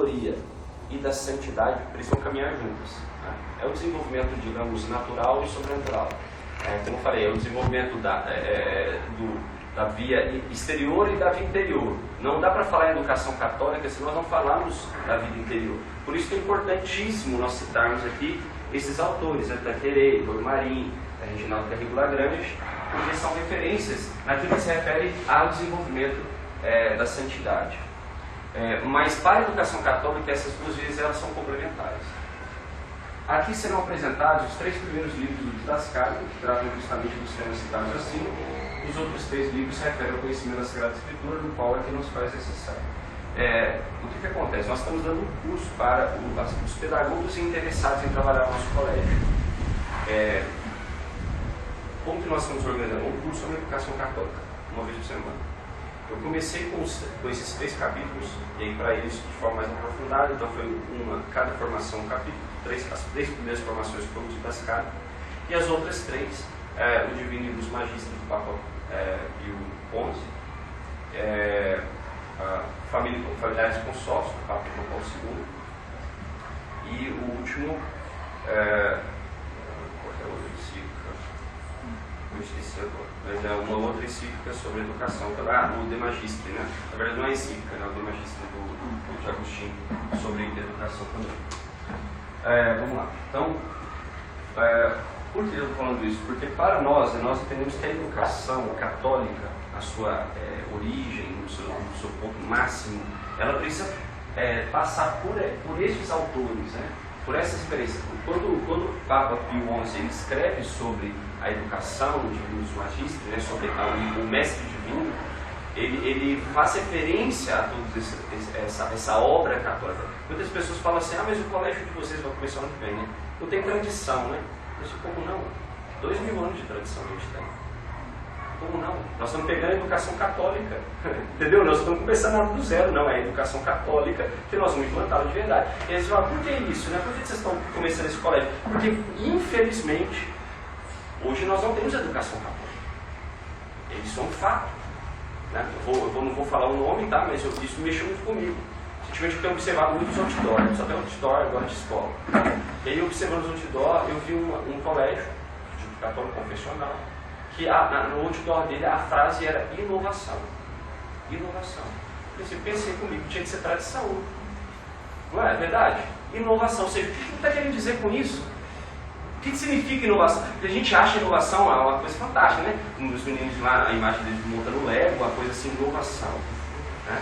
sabedoria e da santidade precisam caminhar juntas. Né? É o desenvolvimento, digamos, natural e sobrenatural. Como eu falei, é o desenvolvimento da via exterior e da via interior. Não dá para falar em educação católica se nós não falarmos da vida interior. Por isso que é importantíssimo nós citarmos aqui esses autores, Tanqueray, Marim, Reginaldo Garrigo Lagrange, porque são referências naquilo que se refere ao desenvolvimento da santidade. Mas para a educação católica, essas duas vias elas são complementares. Aqui serão apresentados os 3 primeiros livros do Didascalio, que tratam justamente dos temas citados acima. Os outros 3 livros se referem ao conhecimento da Sagrada Escritura, do qual é que nos faz necessário. O que acontece? Nós estamos dando um curso para os pedagogos interessados em trabalhar no nosso colégio. Como que nós estamos organizando? Um curso sobre educação católica, uma vez por semana. Eu comecei com esses 3 capítulos, e aí para eles de forma mais aprofundada, então foi cada formação um capítulo, as 3 primeiras formações foram de Didascalio, e as outras 3, o Divino Ius Magistri do Papa Pio XI, Familiares Consórcio do Papa João Paulo II, e o último, qual é a outra encíclica? Eu esqueci agora, mas é uma outra encíclica sobre educação, o De Magistri, né? Na verdade não é encíclica, é o De Magistri do Agostinho, sobre educação também. Vamos lá. Então, por que eu estou falando isso? Porque para nós entendemos que a educação católica, a sua origem, o seu ponto máximo, ela precisa passar por esses autores, né? Por essas referências. Quando o Papa Pio XI ele escreve sobre a educação de Ius Magistri, né, sobre o mestre divino, ele faz referência a toda essa obra católica. Muitas pessoas falam assim, mas o colégio de vocês vai começar ano que vem, né? Não tem tradição, né? Eu disse, como não? 2000 anos de tradição a gente tem. Como não? Nós estamos pegando a educação católica, entendeu? Nós estamos começando do zero, não, é a educação católica que nós vamos implantar de verdade. E eles falam, por que isso, né? Por que vocês estão começando esse colégio? Porque, infelizmente, hoje nós não temos educação católica. Isso é um fato. Né? Eu não vou falar o nome, tá? Mas isso mexeu muito comigo. Recentemente eu tenho observado muitos outdoors, só tem outdoor agora de escola. E aí, observando os outdoor, eu vi um colégio de católico confessional, que no outdoor dele a frase era inovação. Inovação. Eu pensei comigo, tinha que ser tradição. Não é verdade? Inovação. Ou seja, o que ele está querendo dizer com isso? O que significa inovação? Porque a gente acha inovação uma coisa fantástica, né? Um dos meninos lá, a imagem deles montando Lego, uma coisa assim, inovação. Né?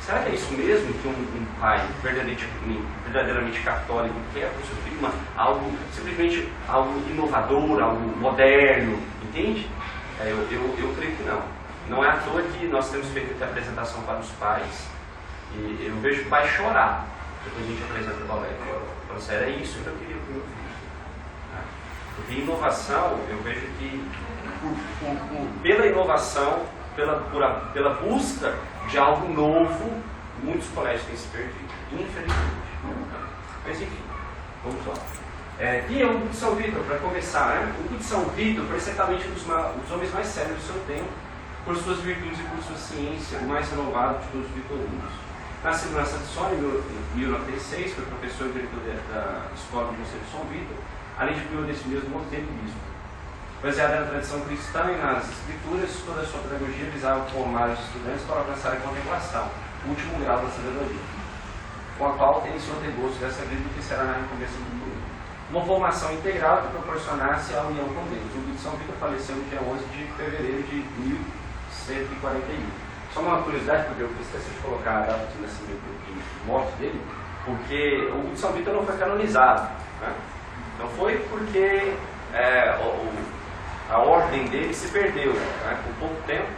Será que é isso mesmo que um pai verdadeiramente católico quer para o seu filho? Simplesmente algo inovador, algo moderno, entende? Eu creio que não. Não é à toa que nós temos feito essa apresentação para os pais, e eu vejo o pai chorar depois a gente apresenta o colégio. Então, era isso que eu queria para o meu filho. Porque inovação, eu vejo que pela inovação, pela busca de algo novo, muitos colégios têm se perdido, infelizmente. Mas enfim, vamos lá. E é o Hugo de São Vítor, para começar, né? O Hugo de São Vítor foi certamente um dos homens mais sérios do seu tempo, por suas virtudes e por sua ciência, o mais renovado de todos os vitorinos. Nascido na Santa Sônia em 1906, foi professor e diretor da Escola do Conselho de São Vítor, além de prior desse mesmo mosteiro e bispo. Baseada na tradição cristã e nas escrituras, toda a sua pedagogia visava formar os estudantes para alcançar a contemplação, o último grau da sabedoria, com a qual tem seu gosto dessa vida que será na recompensa do futuro. Uma formação integral que proporcionasse a união com Deus. O Hugo de São Vítor faleceu no dia 11 de fevereiro de 1141. Só uma curiosidade, porque eu esqueci de colocar a data de nascimento e morte dele, porque o Hugo de São Vítor não foi canonizado. Né? Não foi porque a ordem dele se perdeu, né, por pouco tempo,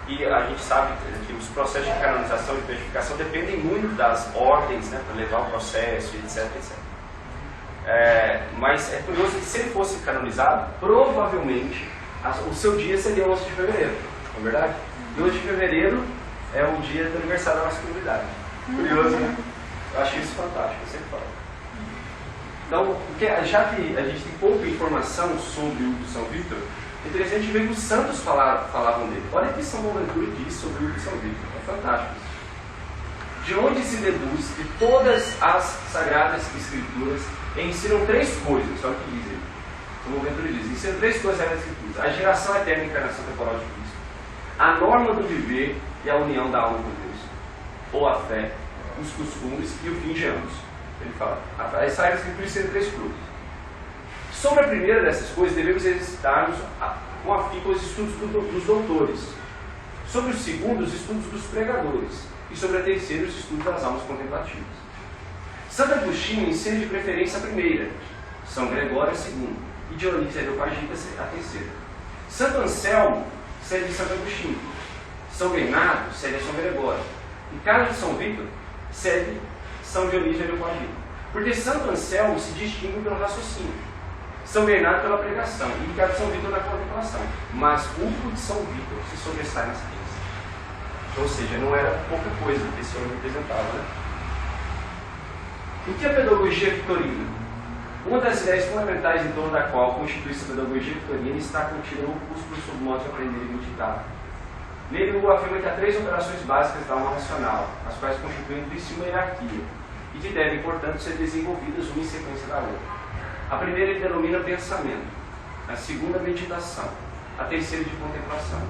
e a gente sabe que os processos de canonização e beatificação dependem muito das ordens, né, para levar o processo, etc. Mas é curioso que se ele fosse canonizado, provavelmente o seu dia seria 11 de fevereiro, não é verdade? E 11 de fevereiro é o dia do aniversário da nossa comunidade. Curioso, né? Eu acho isso fantástico, eu sempre falo. Então, já que a gente tem pouca informação sobre o Hugo de São Vítor, é interessante ver que os santos falavam dele. Olha o que São Boaventura diz sobre o Hugo de São Vítor. É fantástico isso. de onde se deduz que todas as Sagradas Escrituras ensinam três coisas, olha o que diz ele. O momento ele diz, ensinam três coisas das Escrituras: a geração eterna e a encarnação temporal de Cristo, a norma do viver e a união da alma com Deus, ou a fé, os costumes e o fim de ambos. Ele fala, as Sagradas Escrituras ensinam três coisas. Sobre a primeira dessas coisas, devemos exercitar-nos com afinco os estudos dos doutores. Sobre o segundo, os estudos dos pregadores. E sobre a terceira, os estudos das almas contemplativas. Santo Agostinho ensina de preferência a primeira, São Gregório a segunda, e Dionísio Areopagita a terceira. Santo Anselmo segue de Santo Agostinho, São Bernardo segue a São Gregório, e Carlos de São Vítor segue São Dionísio Areopagita. Porque Santo Anselmo se distingue pelo raciocínio, São Bernardo pela pregação e Ricardo de São Vítor na contemplação, mas o Hugo de São Vítor se sobressai na ciência. Ou seja, não era pouca coisa que esse homem representava, né? O que é a pedagogia vitorina? Uma das ideias fundamentais em torno da qual constitui-se a pedagogia vitorina está contida no opúsculo sobre modo de aprender e meditar. Nele, Hugo afirma que há três operações básicas da alma racional, as quais constituem entre si uma hierarquia, e que devem, portanto, ser desenvolvidas uma em sequência da outra. A primeira ele denomina pensamento, a segunda meditação, a terceira de contemplação.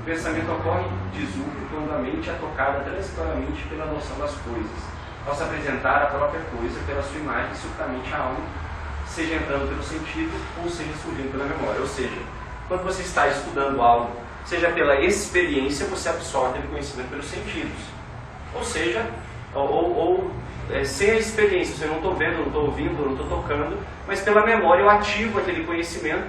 O pensamento ocorre, diz Hugo, quando a mente é tocada transitoriamente pela noção das coisas, ao se apresentar a própria coisa pela sua imagem subitamente à alma, seja entrando pelo sentido ou seja surgindo pela memória. Ou seja, quando você está estudando algo, seja pela experiência, você absorve aquele conhecimento pelos sentidos. Ou seja, sem a experiência, você não estou vendo, não estou ouvindo, não estou tocando, mas pela memória eu ativo aquele conhecimento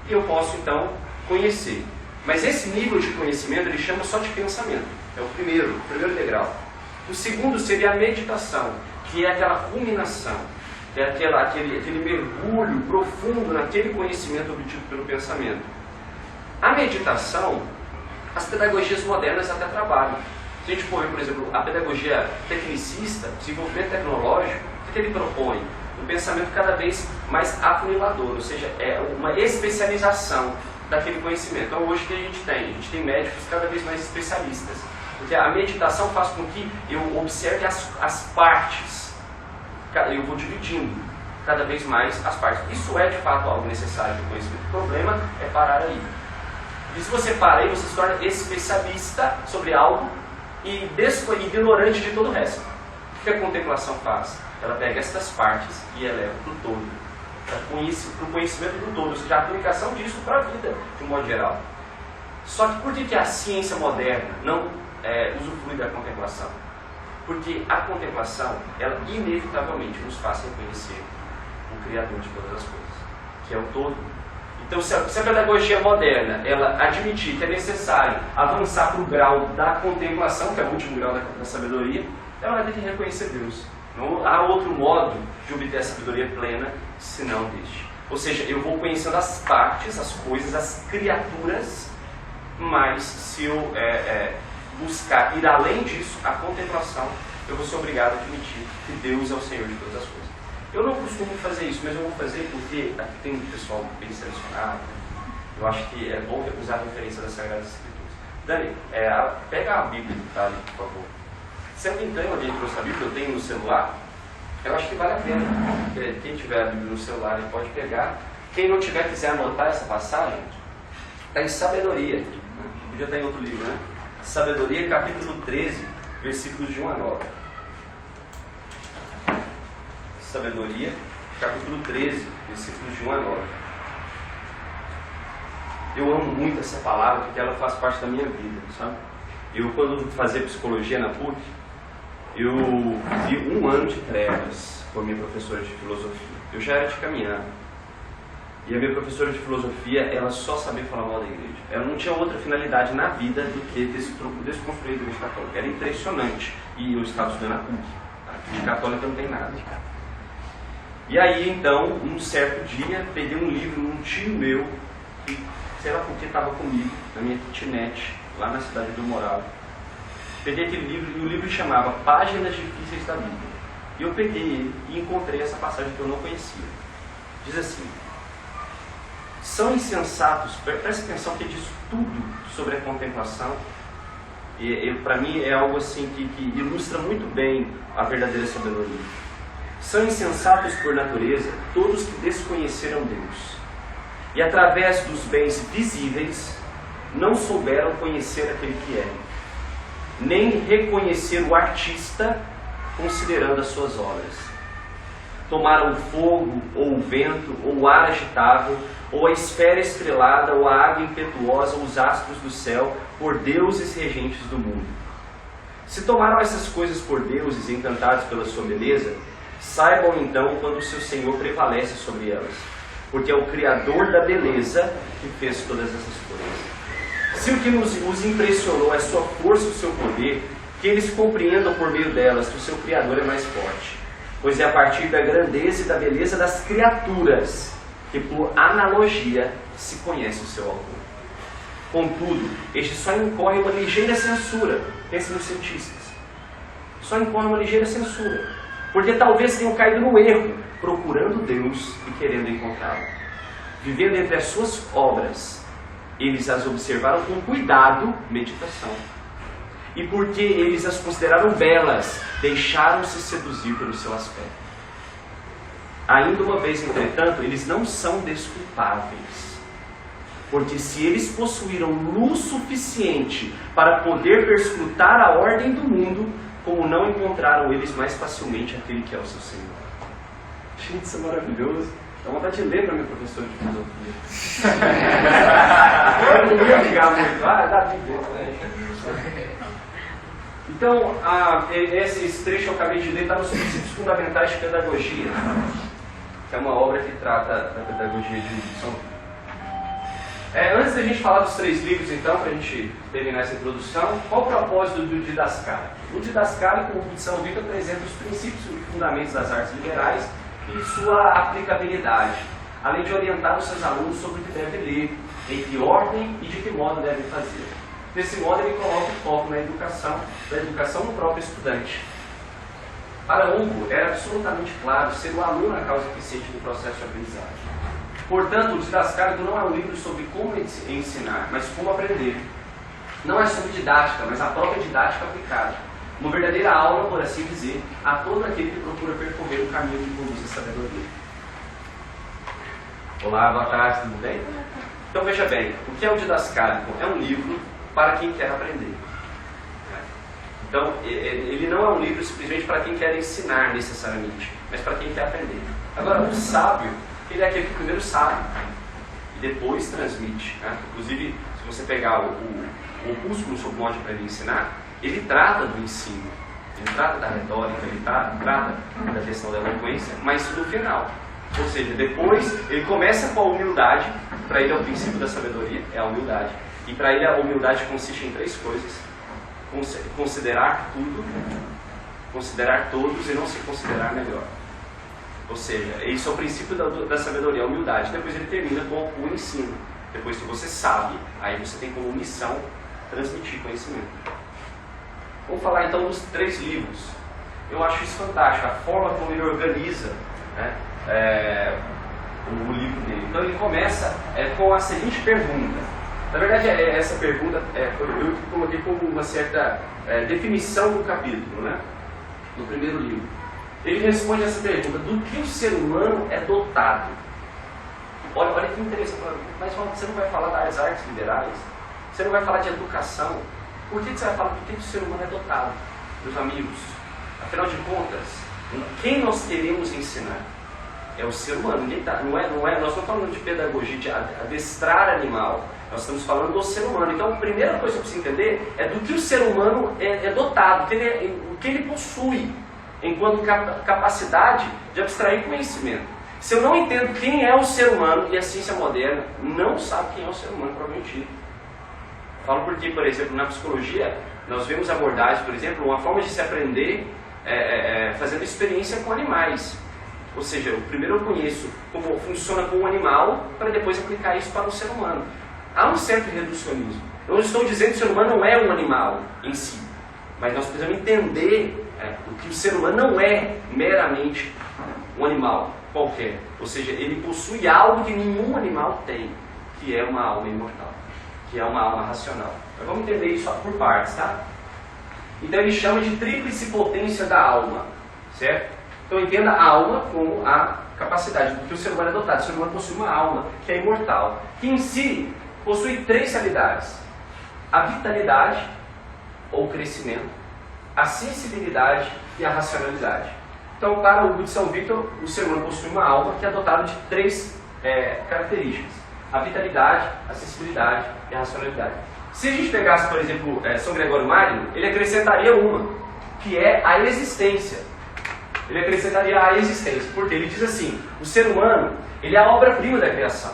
e eu posso então conhecer. Mas esse nível de conhecimento ele chama só de pensamento, é o primeiro degrau. O segundo seria a meditação, que é aquela ruminação, é aquele mergulho profundo naquele conhecimento obtido pelo pensamento. A meditação, as pedagogias modernas até trabalham. Se a gente for ver, por exemplo, a pedagogia tecnicista, desenvolvimento tecnológico, o que ele propõe? Um pensamento cada vez mais afunilador, ou seja, é uma especialização daquele conhecimento. Então hoje o que a gente tem médicos cada vez mais especialistas, porque a meditação faz com que eu observe as partes, eu vou dividindo cada vez mais as partes. Isso é de fato algo necessário do conhecimento. O problema é parar aí. E se você para aí, você se torna especialista sobre algo e ignorante de todo o resto. O que a contemplação faz? Ela pega estas partes e eleva para o todo, para o conhecimento do todo, ou seja, a aplicação disso para a vida, de um modo geral. Só que por que a ciência moderna não usufrui da contemplação? Porque a contemplação, ela inevitavelmente nos faz reconhecer o Criador de todas as coisas, que é o todo. Então, se a pedagogia moderna ela admitir que é necessário avançar para o grau da contemplação, que é o último grau da sabedoria, ela vai ter que reconhecer Deus. Não há outro modo de obter a sabedoria plena senão deste. Ou seja, eu vou conhecendo as partes, as coisas, as criaturas, mas se eu buscar ir além disso, a contemplação, eu vou ser obrigado a admitir que Deus é o Senhor de todas as coisas. Eu não costumo fazer isso, mas eu vou fazer porque aqui tem um pessoal bem selecionado. Eu acho que é bom usar a referência das Sagradas Escrituras. Dani, pega a Bíblia, tá ali, por favor. Se alguém trouxe a Bíblia, eu tenho no celular, eu acho que vale a pena. Quem tiver a Bíblia no celular, ele pode pegar. Quem não tiver, quiser anotar essa passagem, está em Sabedoria. Podia estar em outro livro, né? Sabedoria, capítulo 13, versículos de 1 a 9. Sabedoria, capítulo 13, versículos de 1 a 9. Eu amo muito essa palavra porque ela faz parte da minha vida, sabe? Eu, quando fazia psicologia na PUC, eu vi 1 ano de trevas com a minha professora de filosofia. Eu já era de caminhar. E a minha professora de filosofia, ela só sabia falar mal da igreja. Ela não tinha outra finalidade na vida do que desconstruir a igreja católica. Era impressionante. E eu estava estudando na PUC. A igreja católica não tem nada. E aí, então, um certo dia, peguei um livro num tio meu, que sei lá por que estava comigo, na minha kitnet, lá na cidade do Moral. Peguei aquele livro e o livro chamava Páginas Difíceis da Bíblia. E eu peguei ele e encontrei essa passagem que eu não conhecia. Diz assim: são insensatos, presta atenção que diz tudo sobre a contemplação E para mim é algo assim que ilustra muito bem a verdadeira sabedoria. São insensatos por natureza todos que desconheceram Deus, e através dos bens visíveis não souberam conhecer aquele que é, nem reconhecer o artista considerando as suas obras. Tomaram o fogo, ou o vento, ou o ar agitável, ou a esfera estrelada, ou a água impetuosa, ou os astros do céu, por deuses regentes do mundo. Se tomaram essas coisas por deuses, encantados pela sua beleza, saibam então quando o seu Senhor prevalece sobre elas, porque é o Criador da beleza que fez todas essas coisas. Se o que os impressionou é sua força e o seu poder, que eles compreendam por meio delas que o seu Criador é mais forte, pois é a partir da grandeza e da beleza das criaturas que, por analogia, se conhece o seu autor. Contudo, este só incorre uma ligeira censura. Pense nos cientistas. Só incorre uma ligeira censura, porque talvez tenham caído no erro, procurando Deus e querendo encontrá-lo. Vivendo entre as suas obras, eles as observaram com cuidado, meditação. E porque eles as consideraram belas, deixaram-se seduzir pelo seu aspecto. Ainda uma vez, entretanto, eles não são desculpáveis, porque se eles possuíram luz suficiente para poder perscrutar a ordem do mundo, como não encontraram eles mais facilmente aquele que é o seu Senhor? Gente, isso é maravilhoso. Dá vontade de ler para meu professor de filosofia. Eu não ia ligar muito. Dá de ver. Então, esse trecho que eu acabei de ler está nos princípios fundamentais de pedagogia, que é uma obra que trata da pedagogia de São Paulo. Antes da gente falar dos 3 livros, então, para a gente terminar essa introdução, qual o propósito do didascálico? O didascálico de São Vito apresenta os princípios e fundamentos das artes liberais e sua aplicabilidade, além de orientar os seus alunos sobre o que devem ler, em que ordem e de que modo devem fazer. Desse modo, ele coloca o foco na educação, da educação no próprio estudante. Para Hugo, era absolutamente claro ser o aluno a causa eficiente do processo de aprendizagem. Portanto, o didascálico não é um livro sobre como ensinar, mas como aprender. Não é sobre didática, mas a própria didática aplicada. Uma verdadeira aula, por assim dizer, a todo aquele que procura percorrer o caminho que conduz a sabedoria. Olá, boa tarde, tudo bem? Então veja bem, o que é o didascálico? É um livro para quem quer aprender. Então, ele não é um livro simplesmente para quem quer ensinar necessariamente, mas para quem quer aprender. Agora, o sábio, ele é aquele que primeiro sabe e depois transmite. Inclusive, se você pegar o opúsculo sobre o modo de aprender e ensinar, ele trata do ensino, ele trata da retórica, ele trata da questão da eloquência, mas no final. Ou seja, depois ele começa com a humildade, para ele é o princípio da sabedoria, é a humildade. E para ele a humildade consiste em 3 coisas: considerar tudo, considerar todos e não se considerar melhor. Ou seja, isso é o princípio da sabedoria, a humildade. Depois ele termina com o ensino. Depois que você sabe, aí você tem como missão transmitir conhecimento. Vamos falar então dos 3 livros. Eu acho isso fantástico, a forma como ele organiza, né, o livro dele. Então ele começa com a seguinte pergunta. Na verdade, essa pergunta eu coloquei como uma certa definição do capítulo, né, no primeiro livro. Ele responde essa pergunta: do que o ser humano é dotado? Olha que interessante, mas você não vai falar das artes liberais? Você não vai falar de educação? Por que você vai falar do que o ser humano é dotado? Meus amigos, afinal de contas, quem nós queremos ensinar? É o ser humano. Nós não estamos falando de pedagogia, de adestrar animal. Nós estamos falando do ser humano. Então, a primeira coisa que você entender é do que o ser humano é dotado, o que ele possui enquanto capacidade de abstrair conhecimento. Se eu não entendo quem é o ser humano, e a ciência moderna não sabe quem é o ser humano propriamente dito. Falo porque, por exemplo, na psicologia, nós vemos abordagens, por exemplo, uma forma de se aprender fazendo experiência com animais. Ou seja, primeiro eu conheço como funciona com um animal, para depois aplicar isso para o ser humano. Há um certo reducionismo. Eu não estou dizendo que o ser humano não é um animal em si, mas nós precisamos entender que o ser humano não é meramente um animal qualquer. Ou seja, ele possui algo que nenhum animal tem, que é uma alma imortal, que é uma alma racional. Mas vamos entender isso por partes, tá? Então ele chama de tríplice potência da alma, certo? Então entenda a alma como a capacidade do que o ser humano é dotado. O ser humano possui uma alma que é imortal, que em si possui 3 realidades: a vitalidade ou crescimento, a sensibilidade e a racionalidade. Então, para o Hugo de São Victor, o ser humano possui uma alma que é dotada de 3 características: a vitalidade, a sensibilidade e a racionalidade. Se a gente pegasse, por exemplo, São Gregório Magno, ele acrescentaria uma, que é a existência. Ele acrescentaria a existência, porque ele diz assim: o ser humano, ele é a obra-prima da criação.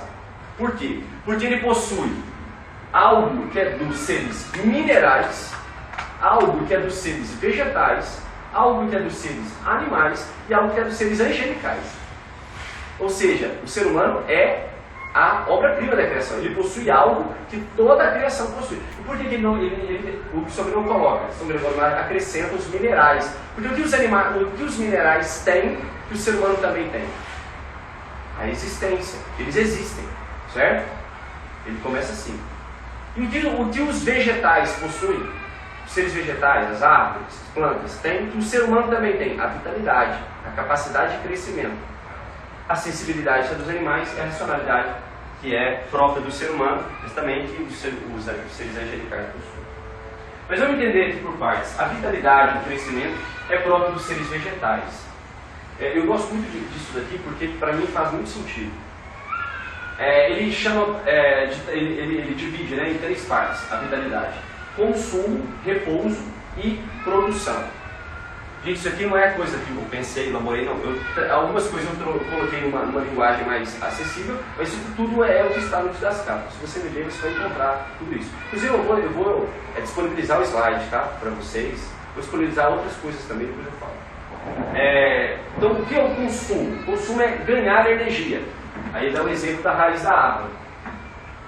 Por quê? Porque ele possui algo que é dos seres minerais, algo que é dos seres vegetais, algo que é dos seres animais e algo que é dos seres angelicais. Ou seja, o ser humano é a obra-prima da criação. Ele possui algo que toda a criação possui. E por que o sobre não coloca? São Gregório Magno acrescenta os minerais. Porque o que os minerais têm, que o ser humano também tem? A existência. Eles existem, certo? Ele começa assim. E o que os vegetais possuem? Os seres vegetais, as árvores, as plantas, têm, que o ser humano também tem: a vitalidade, a capacidade de crescimento, a sensibilidade dos animais e a racionalidade, que é própria do ser humano, mas também que os seres angelicais possuem. Mas vamos entender aqui por partes. A vitalidade, o crescimento, é próprio dos seres vegetais. Eu gosto muito disso daqui porque para mim faz muito sentido. Ele chama, ele divide, né, em 3 partes a vitalidade: consumo, repouso e produção. Gente, isso aqui não é coisa que eu pensei, elaborei, não. Algumas coisas eu coloquei numa linguagem mais acessível, mas isso tudo é o que está no livro das cartas. Se você me ler, você vai encontrar tudo isso. Inclusive, eu vou disponibilizar o slide, tá, para vocês. Vou disponibilizar outras coisas também, depois eu falo. Então, o que é o consumo? O consumo é ganhar energia. Aí dá o exemplo da raiz da árvore.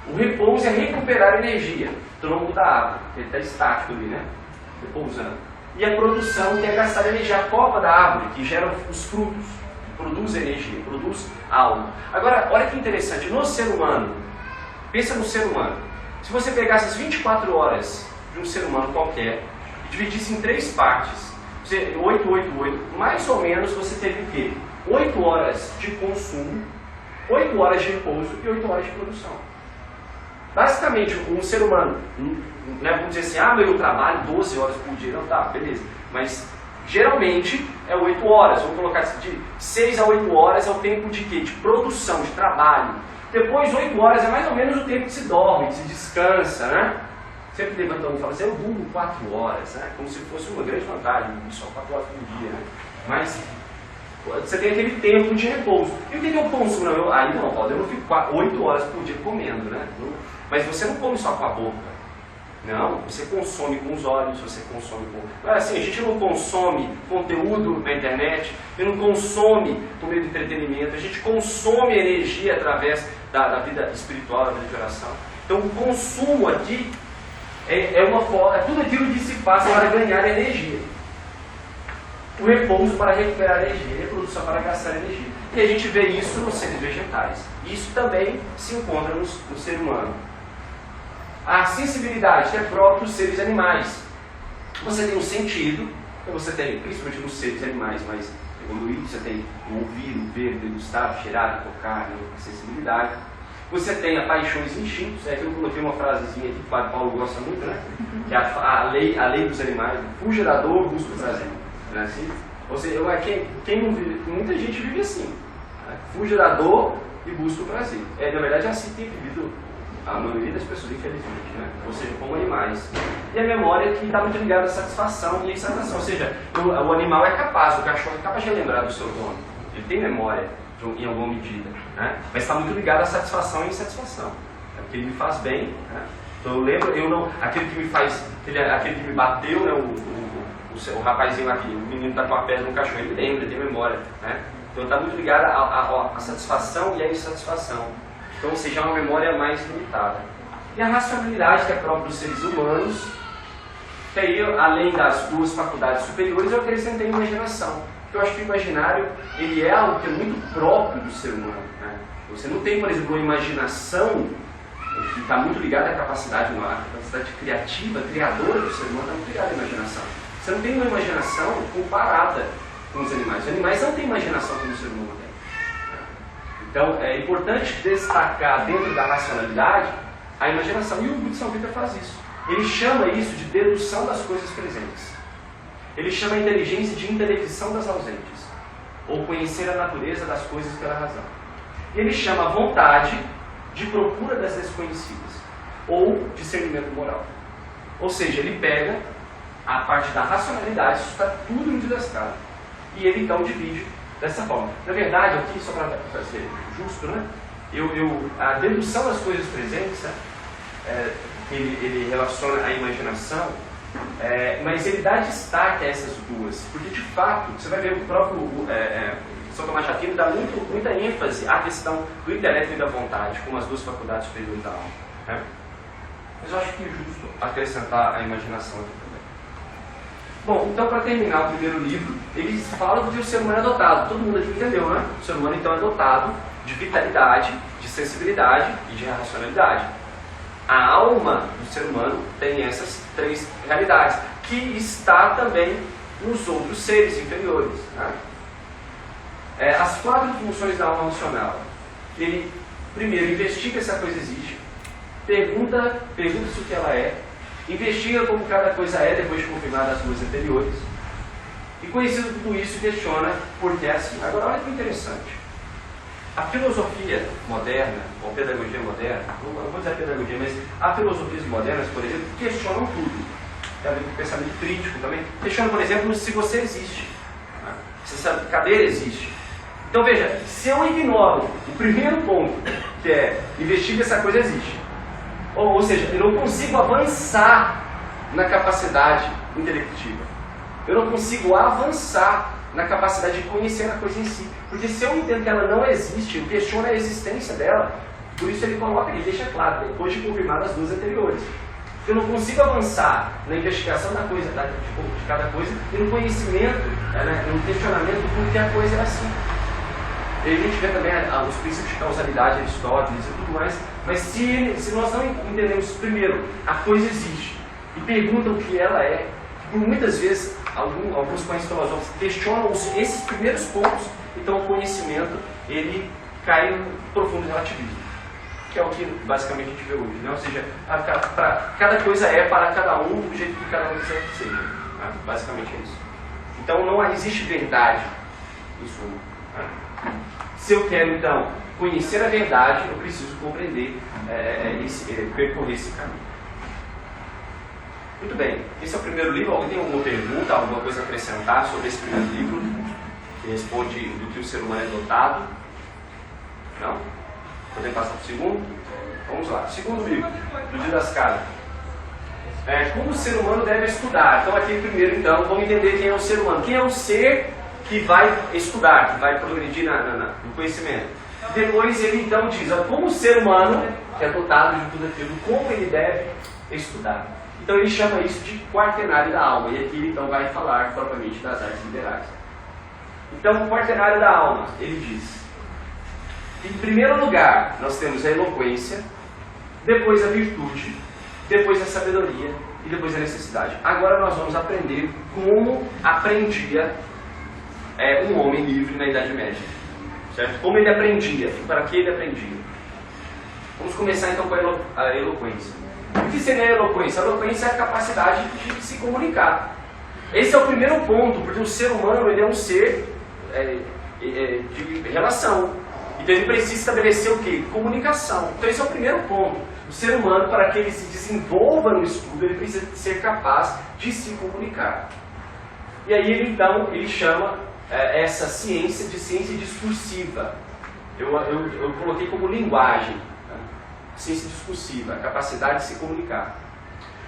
O repouso é recuperar energia. Tronco da árvore, ele está estático ali, né? Repousando. E a produção, que é gastar energia, a copa da árvore, que gera os frutos, que produz energia, produz algo. Agora, olha que interessante, no ser humano, pensa no ser humano. Se você pegasse as 24 horas de um ser humano qualquer e dividisse em 3 partes, 8, 8, 8, mais ou menos você teve o quê? 8 horas de consumo, 8 horas de repouso e 8 horas de produção. Basicamente, um ser humano, né, vamos dizer assim, eu trabalho 12 horas por dia. Não, tá, beleza. Mas, geralmente, é 8 horas. Vamos colocar assim, de 6 a 8 horas é o tempo de quê? De produção, de trabalho. Depois, 8 horas é mais ou menos o tempo que se dorme, que se descansa, né? Sempre levantando e falando assim: eu durmo 4 horas, né? Como se fosse uma grande vantagem, só 4 horas por dia, né? Mas você tem aquele tempo de repouso. E o que eu consumo? Eu não fico 8 horas por dia comendo, né? Mas você não come só com a boca. Não, você consome com os olhos, você consome com... Assim, a gente não consome conteúdo na internet, a gente não consome por meio do entretenimento, a gente consome energia através da vida espiritual, da vida de oração. Então o consumo aqui é uma forma, é tudo aquilo que se faz para ganhar energia. O repouso para recuperar energia, a reprodução para gastar energia. E a gente vê isso nos seres vegetais. Isso também se encontra no ser humano. A sensibilidade é própria dos seres animais. Você tem um sentido, você tem, principalmente nos seres animais mais evoluídos, você tem o ouvir, o ver, o degustar, o cheirar, o tocar, a sensibilidade. Você tem a paixões e instintos, que eu coloquei uma frasezinha aqui que o Padre Paulo gosta muito, né? Que é a lei dos animais: fuja da dor, busca o prazer. Não é assim? Ou seja, quem não vive, muita gente vive assim: né? Fuja da dor e busca o prazer. Na verdade, é assim que tem vivido a maioria das pessoas, infelizmente, né? Ou seja, como animais. E a memória que está muito ligada à satisfação e à exaltação. Ou seja, o animal é capaz, o cachorro é capaz de lembrar do seu dono. Ele tem memória em alguma medida, né? Mas está muito ligado à satisfação e insatisfação. Porque ele me faz bem, né? Então eu lembro, aquele que me faz, aquele que me bateu, né? O rapazinho aqui, o menino está com a pedra no cachorro, ele lembra, ele tem memória, né? Então está muito ligado à satisfação e à insatisfação. Então, ou seja, é uma memória mais limitada. E a racionalidade, que é própria dos seres humanos, que aí, além das 2 faculdades superiores, eu acrescentei a imaginação. Porque eu acho que o imaginário, ele é algo que é muito próprio do ser humano, né? Você não tem, por exemplo, uma imaginação que está muito ligado à capacidade humana, a capacidade criativa, criadora do ser humano, está muito ligada à imaginação. Você não tem uma imaginação comparada com os animais. Os animais não têm imaginação como o ser humano tem. Então, é importante destacar dentro da racionalidade a imaginação. E o Buda Samvita faz isso. Ele chama isso de dedução das coisas presentes. Ele chama a inteligência de intellecção das ausentes, ou conhecer a natureza das coisas pela razão. Ele chama a vontade de procura das desconhecidas, ou discernimento moral. Ou seja, ele pega a parte da racionalidade, isso está tudo no didascado, e ele então divide dessa forma. Na verdade, aqui, só para ser justo, né? A dedução das coisas presentes, né? Ele relaciona a imaginação, mas ele dá destaque a essas duas, porque de fato, você vai ver o próprio São Tomás de Aquino dá muita ênfase à questão do intelecto e da vontade, como as duas faculdades superiores da alma. Né? Mas eu acho que é justo acrescentar a imaginação aqui também. Bom, então para terminar o primeiro livro, eles falam que o ser humano é dotado, todo mundo aqui entendeu, né? O ser humano então é dotado de vitalidade, de sensibilidade e de racionalidade. A alma do ser humano tem essas três realidades, que está também nos outros seres inferiores. Né? As 4 funções da alma racional. Ele, primeiro, investiga se a coisa existe, pergunta-se o que ela é, investiga como cada coisa é, depois de confirmar as 2 anteriores, e conhecido tudo isso, questiona por que é assim. Agora, olha que interessante. A filosofia moderna, ou pedagogia moderna, não vou dizer pedagogia, mas as filosofias modernas, por exemplo, questionam tudo. Tem a ver com o pensamento crítico também. Questionam, por exemplo, se você existe. Né? Se essa cadeira existe. Então veja, se eu ignoro o primeiro ponto, que é investiga se essa coisa existe, ou seja, eu não consigo avançar na capacidade intelectiva. Eu não consigo avançar na capacidade de conhecer a coisa em si. Porque se eu entendo que ela não existe, eu questiono a existência dela, por isso ele coloca, ele deixa claro, depois de confirmar as 2 anteriores. Eu não consigo avançar na investigação da coisa, de cada coisa, e no conhecimento, no questionamento do porquê a coisa é assim. E a gente vê também os princípios de causalidade, Aristóteles e tudo mais, mas se nós não entendemos primeiro, a coisa existe, e perguntam o que ela é, por muitas vezes, alguns conhecidos filósofos questionam esses primeiros pontos, então o conhecimento ele cai no profundo relativismo, que é o que basicamente a gente vê hoje, né? Ou seja, cada coisa é para cada um do jeito que cada um quiser que seja. Né? Basicamente é isso. Então não existe verdade em suma. Né? Se eu quero então conhecer a verdade, eu preciso compreender, percorrer esse caminho. Muito bem, esse é o primeiro livro. Alguém tem alguma pergunta, alguma coisa a acrescentar sobre esse primeiro livro? Que responde do que o ser humano é dotado? Não? Podemos passar para o segundo? Vamos lá. Segundo livro, do Didascado. Como o ser humano deve estudar. Então aqui primeiro, então, vamos entender quem é o ser humano. Quem é o ser que vai estudar, que vai progredir no conhecimento. Depois ele então diz, como o ser humano, que é dotado de tudo aquilo, como ele deve estudar. Então ele chama isso de quaternário da alma, e aqui ele então vai falar propriamente das artes liberais. Então o quaternário da alma, ele diz, em primeiro lugar nós temos a eloquência, depois a virtude, depois a sabedoria e depois a necessidade. Agora nós vamos aprender como aprendia um homem livre na Idade Média, certo? Como ele aprendia e para que ele aprendia. Vamos começar então com a eloquência. O que seria a eloquência? A eloquência é a capacidade de se comunicar. Esse é o primeiro ponto, porque o ser humano ele é um ser de relação. Então ele precisa estabelecer o quê? Comunicação. Então esse é o primeiro ponto. O ser humano, para que ele se desenvolva no estudo, ele precisa ser capaz de se comunicar. E aí ele então chama essa ciência de ciência discursiva. Eu coloquei como linguagem. Ciência discursiva, a capacidade de se comunicar.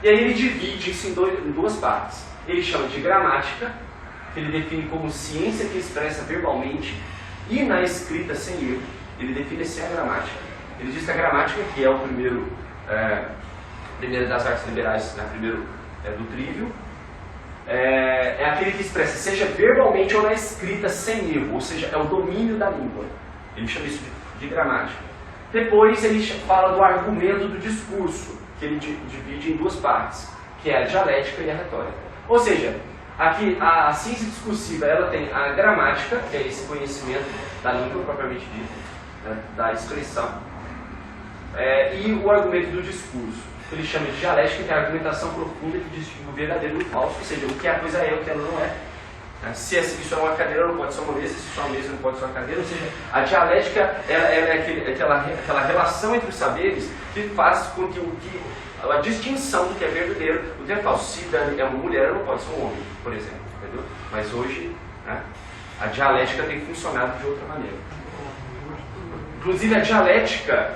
E aí ele divide isso em duas partes. Ele chama de gramática, que ele define como ciência que expressa verbalmente e na escrita sem erro. Ele define assim a gramática. Ele diz que a gramática, que é o primeiro das artes liberais, né, primeiro do trívio, é aquele que expressa, seja verbalmente ou na escrita sem erro, ou seja, é o domínio da língua. Ele chama isso de gramática. Depois ele fala do argumento do discurso, que ele divide em duas partes, que é a dialética e a retórica. Ou seja, aqui a ciência discursiva ela tem a gramática, que é esse conhecimento da língua propriamente dita, né, da expressão, e o argumento do discurso. Ele chama de dialética, que é a argumentação profunda que distingue o verdadeiro do falso, ou seja, o que a coisa é, o que ela não é. Se isso é uma cadeira, não pode ser uma mesa, se isso é uma mesa, não pode ser uma cadeira. Ou seja, a dialética ela é aquela relação entre os saberes que faz com que a distinção do que é verdadeiro, do que é falso. Se é uma mulher, ela não pode ser um homem, por exemplo. Entendeu? Mas hoje, né, a dialética tem funcionado de outra maneira. Inclusive, a dialética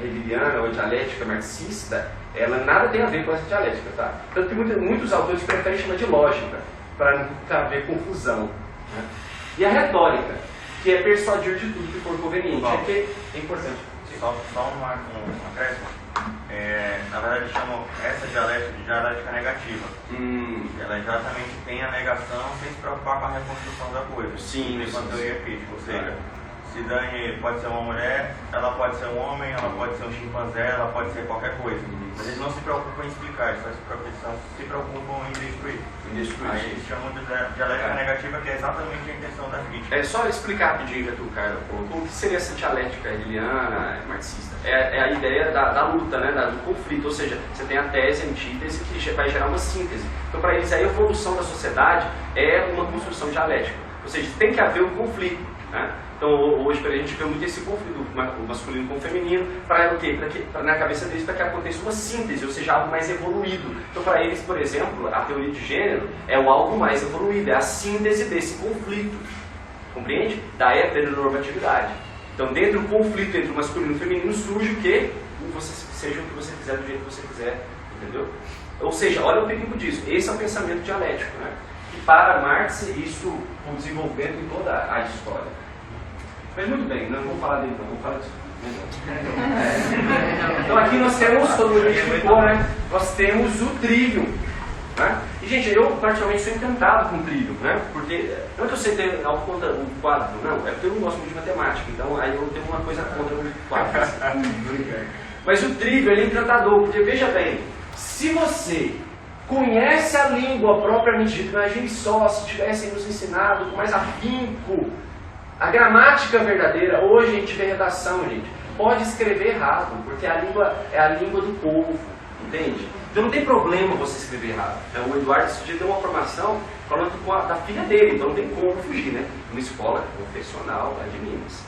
hegeliana ou a dialética marxista, ela nada tem a ver com essa dialética, tá? Tanto que muitos autores preferem chamar de lógica, para não haver confusão. Né? E a retórica, que é persuadir de tudo que for conveniente. É importante. Só um acréscimo. Na verdade, chamam essa dialética de dialética negativa. Ela exatamente tem a negação sem se preocupar com a reconstrução da coisa. Sim, enquanto teoria crítica. Ou seja, se Dani pode ser uma mulher, ela pode ser um homem, ela pode ser um chimpanzé, ela pode ser qualquer coisa. Mas eles não se preocupam em explicar, eles só se preocupam em destruir. Aí eles chamam de dialética negativa, que é exatamente a intenção da crítica. É só explicar rapidinho, Carlos, o que seria essa dialética hegeliana, marxista? É a ideia da luta, né, do conflito, ou seja, você tem a tese, a antítese, que vai gerar uma síntese. Então, para eles, a evolução da sociedade é uma construção dialética, ou seja, tem que haver um conflito. Né? Então, hoje, a gente vê muito esse conflito, o masculino com o feminino, para o quê? Na cabeça deles, para que aconteça uma síntese, ou seja, algo mais evoluído. Então, para eles, por exemplo, a teoria de gênero é o algo mais evoluído, é a síntese desse conflito, compreende? Da heteronormatividade. Então, dentro do conflito entre o masculino e o feminino, surge o quê? Seja o que você quiser, do jeito que você quiser, entendeu? Ou seja, olha o perigo disso. Esse é o pensamento dialético, né? E para Marx, isso o desenvolvimento em toda a história. Mas muito bem, não vou falar dele não, vou falar disso. Então aqui nós temos, todo mundo explicou, né? Nós temos o trilho. Né? E gente, eu particularmente sou encantado com o trilho, né? Porque, não é que eu sei ter algo contra o quadro, não, é porque eu não gosto muito de matemática, então aí eu tenho uma coisa contra o quadro. Mas o trilho, ele é encantador, porque veja bem, se você conhece a língua propriamente dita, imagine só se tivessem nos ensinado com mais afinco a gramática verdadeira. Hoje a gente vê redação, gente, pode escrever errado, porque a língua é a língua do povo, entende? Então não tem problema você escrever errado. Então, o Eduardo esse dia deu uma formação falando da filha dele, então não tem como fugir, né? Uma escola confessional lá de Minas,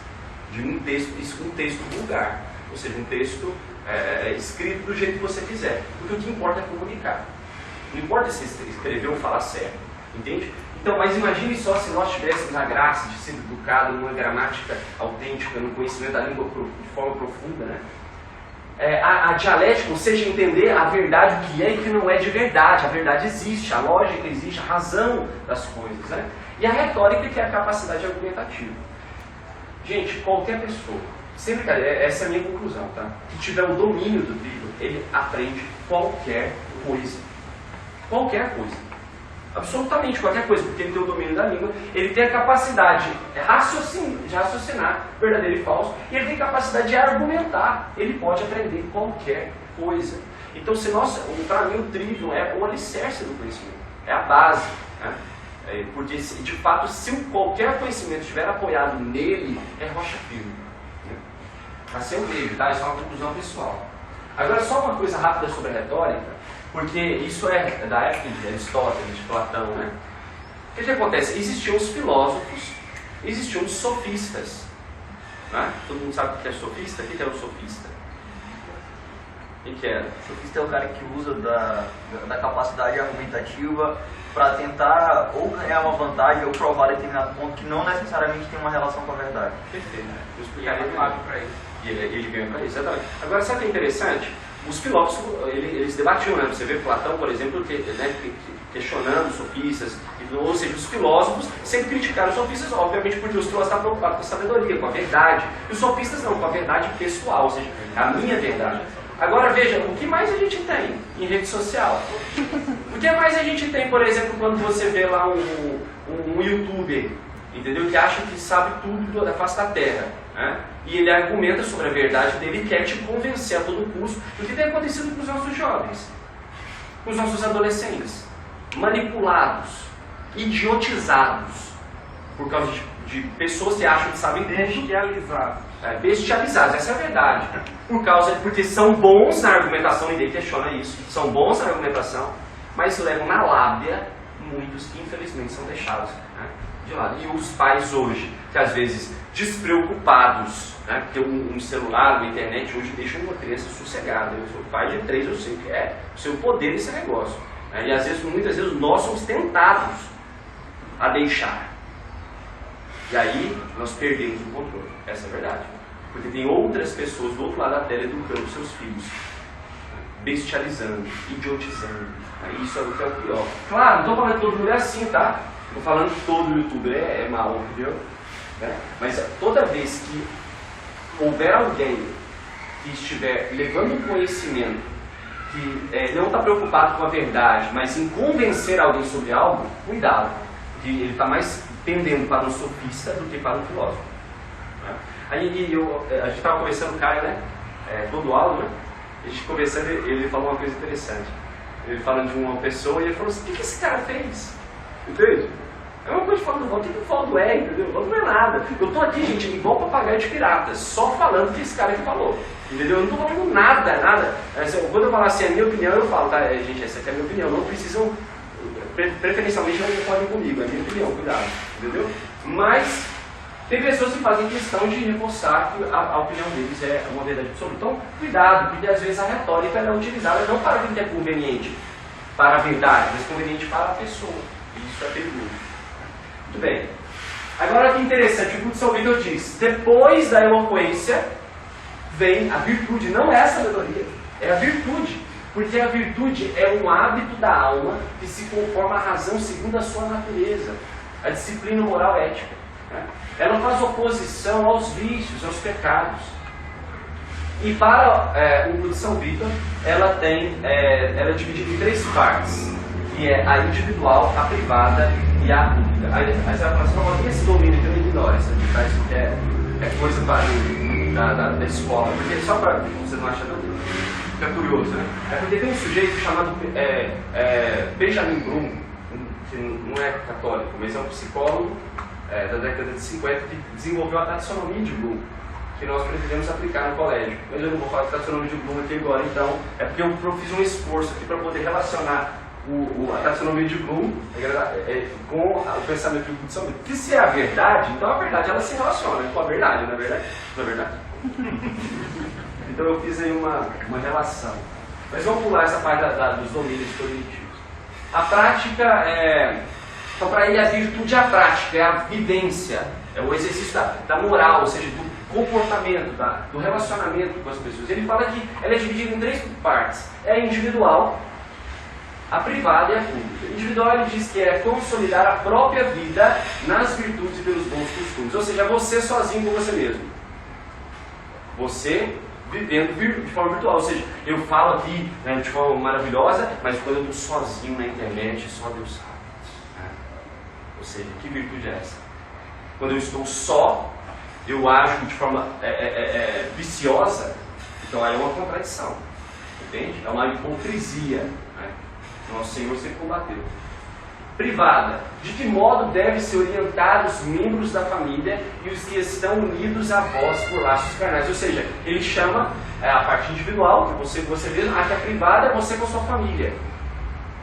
de um texto vulgar, ou seja, um texto escrito do jeito que você quiser, porque o que importa é comunicar. Não importa se escrever ou falar certo, entende? Então, mas imagine só se nós tivéssemos a graça de ser educados numa gramática autêntica, no conhecimento da língua de forma profunda, né? A dialética, ou seja, entender a verdade, o que é e o que não é de verdade. A verdade existe, a lógica existe, a razão das coisas, né? E a retórica, que é a capacidade argumentativa. Gente, qualquer pessoa, sempre, essa é a minha conclusão, tá? Que tiver o domínio do livro, ele aprende qualquer coisa. Qualquer coisa. Absolutamente qualquer coisa, porque ele tem o domínio da língua, ele tem a capacidade de raciocinar verdadeiro e falso, e ele tem capacidade de argumentar, ele pode aprender qualquer coisa. Então, para mim, o trilho é o alicerce do conhecimento, é a base. Né? Porque, de fato, se qualquer conhecimento estiver apoiado nele, é rocha firme. Né? Vai ser um meio, tá? Isso é uma conclusão pessoal. Agora, só uma coisa rápida sobre a retórica, porque isso é da época de Aristóteles, de Platão, né? O que acontece? Existiam os filósofos, existiam os sofistas. Né? Todo mundo sabe o que é sofista? O que é o sofista? O que era? O sofista é o cara que usa da capacidade argumentativa para tentar ou ganhar uma vantagem ou provar determinado ponto que não necessariamente tem uma relação com a verdade. Perfeito. Eu explicaria para ele. E ele ganha para isso, exatamente. Agora, sabe o que é interessante? Os filósofos, eles debatiam, né? Você vê Platão, por exemplo, questionando os sofistas, ou seja, os filósofos sempre criticaram os sofistas, obviamente, porque os filósofos estavam preocupados com a sabedoria, com a verdade, e os sofistas não, com a verdade pessoal, ou seja, a minha verdade. Agora veja, o que mais a gente tem em rede social? O que mais a gente tem, por exemplo, quando você vê lá um youtuber entendeu? Que acha que sabe tudo da face da terra, né? E ele argumenta sobre a verdade dele e quer te convencer a todo custo do que tem acontecido com os nossos jovens, com os nossos adolescentes, manipulados, idiotizados, por causa de pessoas que acham que sabem Bestializados. bestializados, essa é a verdade. Porque são bons na argumentação, ninguém questiona isso, são bons na argumentação, mas levam na lábia muitos que infelizmente são deixados, né, de lado. E os pais hoje, que às vezes despreocupados, né, porque um celular, uma internet hoje deixa uma criança sossegada. Eu sou pai de 3, eu sei que é o seu poder esse negócio, né, e às vezes, muitas vezes nós somos tentados a deixar. E aí nós perdemos o controle, essa é a verdade. Porque tem outras pessoas do outro lado da tela educando seus filhos, bestializando, idiotizando. Isso é o que é o pior. Claro, não estou falando que todo mundo é assim, tá? Estou falando que todo youtuber é mau, entendeu? Mas toda vez que houver alguém que estiver levando conhecimento, que não está preocupado com a verdade, mas em convencer alguém sobre algo, cuidado. Porque ele está mais pendendo para um sofista do que para um filósofo. Aí a gente estava conversando com o Caio, né? Todo aula, né? A gente conversando, ele falou uma coisa interessante. Ele falando de uma pessoa e ele falou assim: o que esse cara fez? Entende? É uma coisa de falar do Valdo. O que o Valdo é, entendeu? O Valdo não é nada. Eu estou aqui, gente, igual papagaio de pirata, só falando o que esse cara que falou. Entendeu? Eu não estou falando nada. Quando eu falar assim, a minha opinião, eu falo, tá, gente, essa aqui é a minha opinião. Não precisam, preferencialmente, não concordem comigo. É a minha opinião, cuidado. Entendeu? Mas tem pessoas que fazem questão de reforçar que a opinião deles é uma verdade absoluta. Então, cuidado, porque às vezes a retórica é utilizada não para aquilo que é conveniente para a verdade, mas conveniente para a pessoa. E isso é perigoso. Muito bem. Agora, que interessante, o Culto São Vitor diz: depois da eloquência vem a virtude. Não é a sabedoria, é a virtude. Porque a virtude é um hábito da alma que se conforma à razão segundo a sua natureza, a disciplina moral ética. Ela faz oposição aos vícios, aos pecados. E para o Culto de São Vitor, ela é dividida em 3 partes, que é a individual, a privada e a pública. Aí você vai falar assim: não, esse domínio que eu ignoro, isso aqui parece que é coisa da escola, porque só para você não achar nada, fica curioso, né? É porque tem um sujeito chamado Benjamin Bloom, que não é católico, mas é um psicólogo da década de 50, que desenvolveu a taxonomia de Bloom, que nós pretendemos aplicar no colégio. Mas eu não vou falar de taxonomia de Bloom aqui agora, então é porque eu fiz um esforço aqui para poder relacionar a taxonomia de Bloom com o pensamento do Culto de São Vitor. Que se é a verdade, então a verdade ela se relaciona com a verdade, não é verdade? Não é verdade? Então eu fiz aí uma relação. Mas vamos pular essa parte dos domínios cognitivos. A prática então, para ele, a virtude é a prática, é a vivência, é o exercício da moral, ou seja, do comportamento, do relacionamento com as pessoas. Ele fala que ela é dividida em 3 partes. É a individual, a privada e a pública. A individual, ele diz que é consolidar a própria vida nas virtudes e pelos bons costumes. Ou seja, você sozinho com você mesmo. Você vivendo de forma virtual. Ou seja, eu falo aqui, né, de forma maravilhosa, mas quando eu estou sozinho na internet, só Deus sabe. Ou seja, que virtude é essa? Quando eu estou só, eu ajo de forma viciosa, então aí é uma contradição, entende? É uma hipocrisia, né? Nosso Senhor sempre combateu. Privada: de que modo devem ser orientados os membros da família e os que estão unidos a vós por laços carnais. Ou seja, ele chama a parte individual, que você mesmo, até a privada é você com a sua família.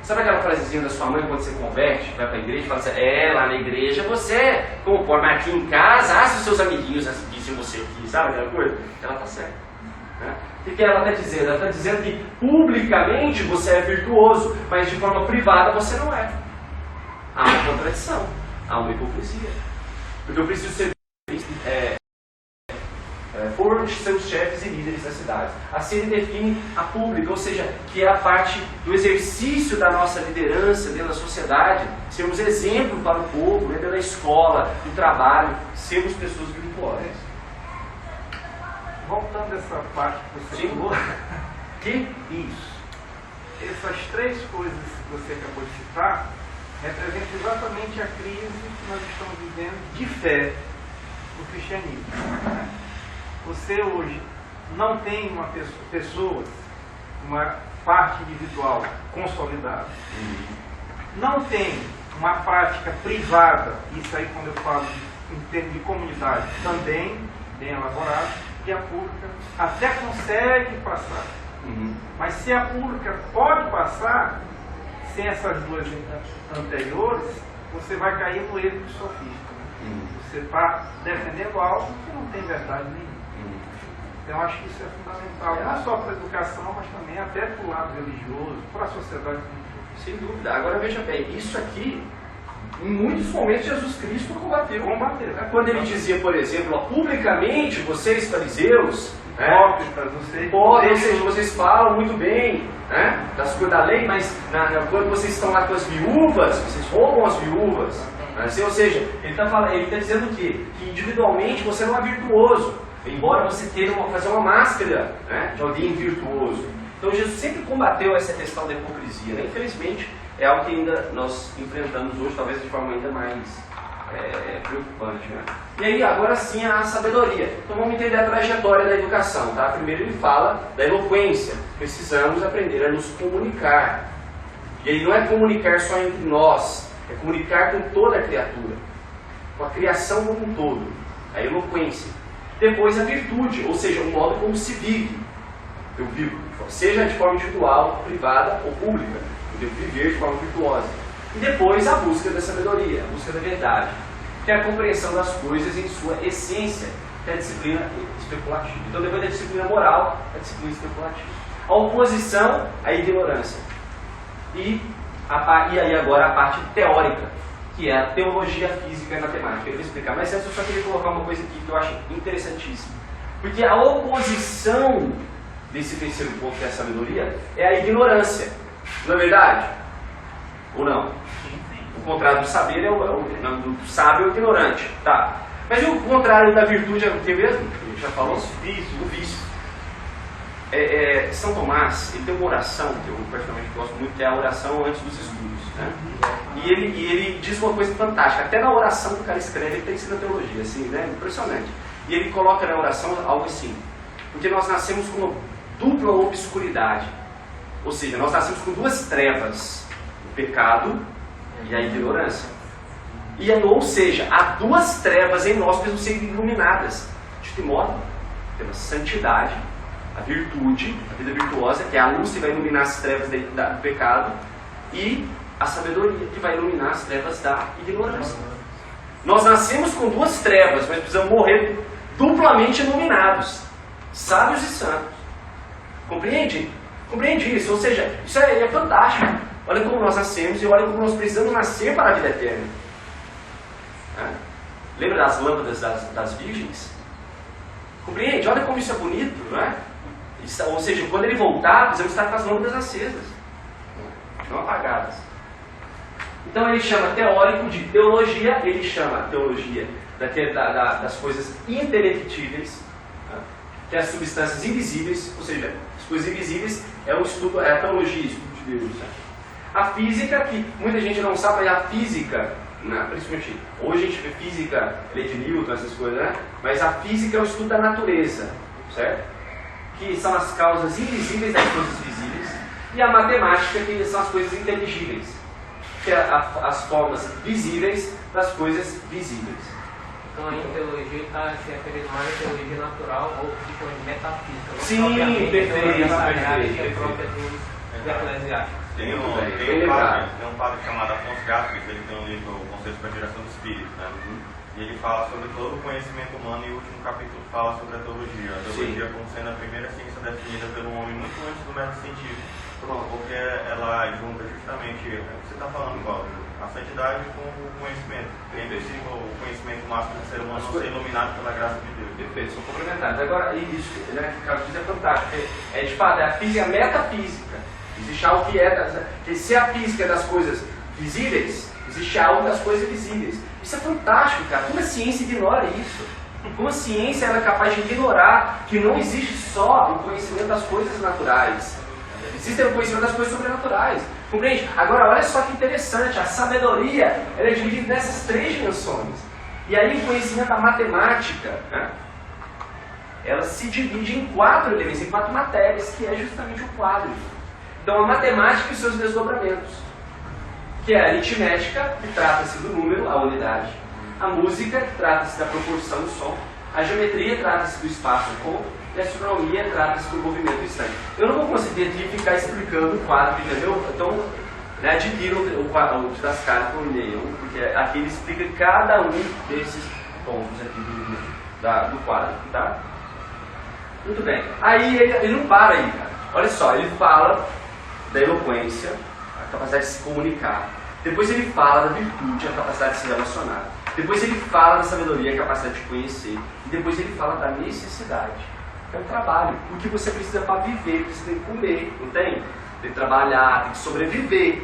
Sabe aquela frasezinha da sua mãe quando você converte, vai para a igreja e fala assim: lá na igreja você conforme, aqui em casa, se os seus amiguinhos dizem você aqui, sabe aquela coisa? Ela está certa. Né? O que ela está dizendo? Ela está dizendo que publicamente você é virtuoso, mas de forma privada você não é. Há uma contradição, há uma hipocrisia. Porque eu preciso ser por seus chefes e líderes das cidades. Assim ele define a pública, ou seja, que é a parte do exercício da nossa liderança dentro da sociedade, sermos exemplo para o povo, dentro da escola, do trabalho, sermos pessoas virtuosas. Voltando dessa parte que você falou, Que? isso. Essas 3 coisas que você acabou de citar representa exatamente a crise que nós estamos vivendo de fé no cristianismo. Você hoje não tem pessoas, uma parte individual consolidada. Não tem uma prática privada, isso aí quando eu falo em termos de comunidade, também bem elaborada, e a pública até consegue passar. Mas se a pública pode passar, sem essas duas anteriores, você vai cair no erro do sofista. Você está defendendo algo que não tem verdade nenhuma. Então, eu acho que isso é fundamental, não só para a educação, mas também até para o lado religioso, para a sociedade como um todo. Sem dúvida. Agora veja bem, isso aqui, em muitos momentos Jesus Cristo combateu. Quando ele dizia, por exemplo, publicamente, vocês fariseus, vocês falam muito bem, né, das coisas da lei, mas quando vocês estão lá com as viúvas, vocês roubam as viúvas. Assim, ou seja, ele está dizendo o quê? Que individualmente você não é virtuoso, embora você tenha fazer uma máscara, né, de alguém virtuoso. Então Jesus sempre combateu essa questão da hipocrisia, né? Infelizmente é algo que ainda nós enfrentamos hoje, talvez de forma ainda mais preocupante, né? E aí agora sim a sabedoria. Então vamos entender a trajetória da educação, tá? Primeiro ele fala da eloquência. Precisamos aprender a nos comunicar. E aí não é comunicar só entre nós, é comunicar com toda a criatura, com a criação como um todo. A eloquência. Depois a virtude, ou seja, o modo como se vive. Eu vivo, seja de forma individual, privada ou pública. Eu devo viver de forma virtuosa. E depois a busca da sabedoria, a busca da verdade, que é a compreensão das coisas em sua essência, que é a disciplina especulativa. Então depois da disciplina moral, a disciplina especulativa. A oposição à ignorância. E aí agora a parte teórica, que é a teologia física e matemática. Eu vou explicar, mas antes eu só queria colocar uma coisa aqui que eu acho interessantíssima. Porque a oposição desse terceiro ponto, que é a sabedoria, é a ignorância. Não é verdade? Ou não? O contrário do saber do sábio é o ignorante. Tá. Mas o contrário da virtude é o que mesmo? A gente já falou? O vício. São Tomás, ele tem uma oração que eu particularmente gosto muito, que é a oração antes dos estudos. Né? E ele diz uma coisa fantástica. Até na oração que o cara escreve, ele tem ensino teologia, assim, né? Impressionante. E ele coloca na oração algo assim. Porque nós nascemos com uma dupla obscuridade. Ou seja, nós nascemos com duas trevas. O pecado e a ignorância. Ou seja, há duas trevas em nós que precisam ser iluminadas. De que modo? Pela santidade, a virtude, a vida virtuosa, que é a luz que vai iluminar as trevas do pecado, e a sabedoria, que vai iluminar as trevas da ignorância. Nós nascemos com duas trevas, mas precisamos morrer duplamente iluminados, sábios e santos. Compreende? Compreende isso? Ou seja, isso é fantástico. Olha como nós nascemos e olha como nós precisamos nascer para a vida eterna. Lembra das lâmpadas das virgens? Compreende? Olha como isso é bonito, não é? Ou seja, quando ele voltar, precisamos estar com as lâmpadas acesas, não apagadas. Então ele chama teórico de teologia, ele chama teologia das coisas intelectíveis, que é as substâncias invisíveis, ou seja, as coisas invisíveis é o estudo, é a teologia, estudo de Deus. A física, que muita gente não sabe, mas a física, principalmente hoje a gente vê física, lei de Newton, essas coisas, né? Mas a física é o estudo da natureza, certo? Que são as causas invisíveis das coisas visíveis, e a matemática, que são as coisas inteligíveis, que é as formas visíveis das coisas visíveis. Então aí a teologia está se referindo mais à teologia natural ou de metafísica. Sim, perfeito. Que é própria dos eclesiásticos. Tem um padre chamado Afonso Gatwick, ele tem um livro, O Conselho para a Geração do Espírito, né? E ele fala sobre todo o conhecimento humano, e o último capítulo fala sobre a teologia. A teologia como sendo a primeira ciência definida pelo homem muito antes do método científico. Porque ela junta justamente o que você está falando, Cláudio, a santidade com o conhecimento. É impossível o conhecimento máximo do ser humano não ser iluminado pela graça de Deus. Perfeito, são complementares. Agora, isso, né, que o Carlos diz é fantástico. De fato, a física é metafísica. Existe algo que que se a física é das coisas visíveis, existe algo das coisas visíveis. Isso é fantástico, cara. Como a ciência ignora isso? Como a ciência ela é capaz de ignorar que não existe só o conhecimento das coisas naturais. Existe o conhecimento das coisas sobrenaturais. Compreende? Agora, olha só que interessante, a sabedoria ela é dividida nessas 3 dimensões. E aí o conhecimento da matemática, né, ela se divide em 4 elementos, em 4 matérias, que é justamente o quadro. Então, a matemática e seus desdobramentos, que é a aritmética, que trata-se do número, a unidade, a música, que trata-se da proporção do som, a geometria trata-se do espaço e ponto, e a astronomia trata-se do movimento instante. Eu não vou conseguir aqui ficar explicando o quadro, entendeu? Então, né, adquiram o das caras por e-mail, porque aqui ele explica cada um desses pontos aqui do quadro, tá? Muito bem. Aí ele não para aí, cara. Olha só, ele fala da eloquência, a capacidade de se comunicar. Depois ele fala da virtude, a capacidade de se relacionar. Depois ele fala da sabedoria, a capacidade de conhecer. E depois ele fala da necessidade. É um trabalho. O que você precisa para viver, porque você tem que comer, não tem? Tem que trabalhar, tem que sobreviver.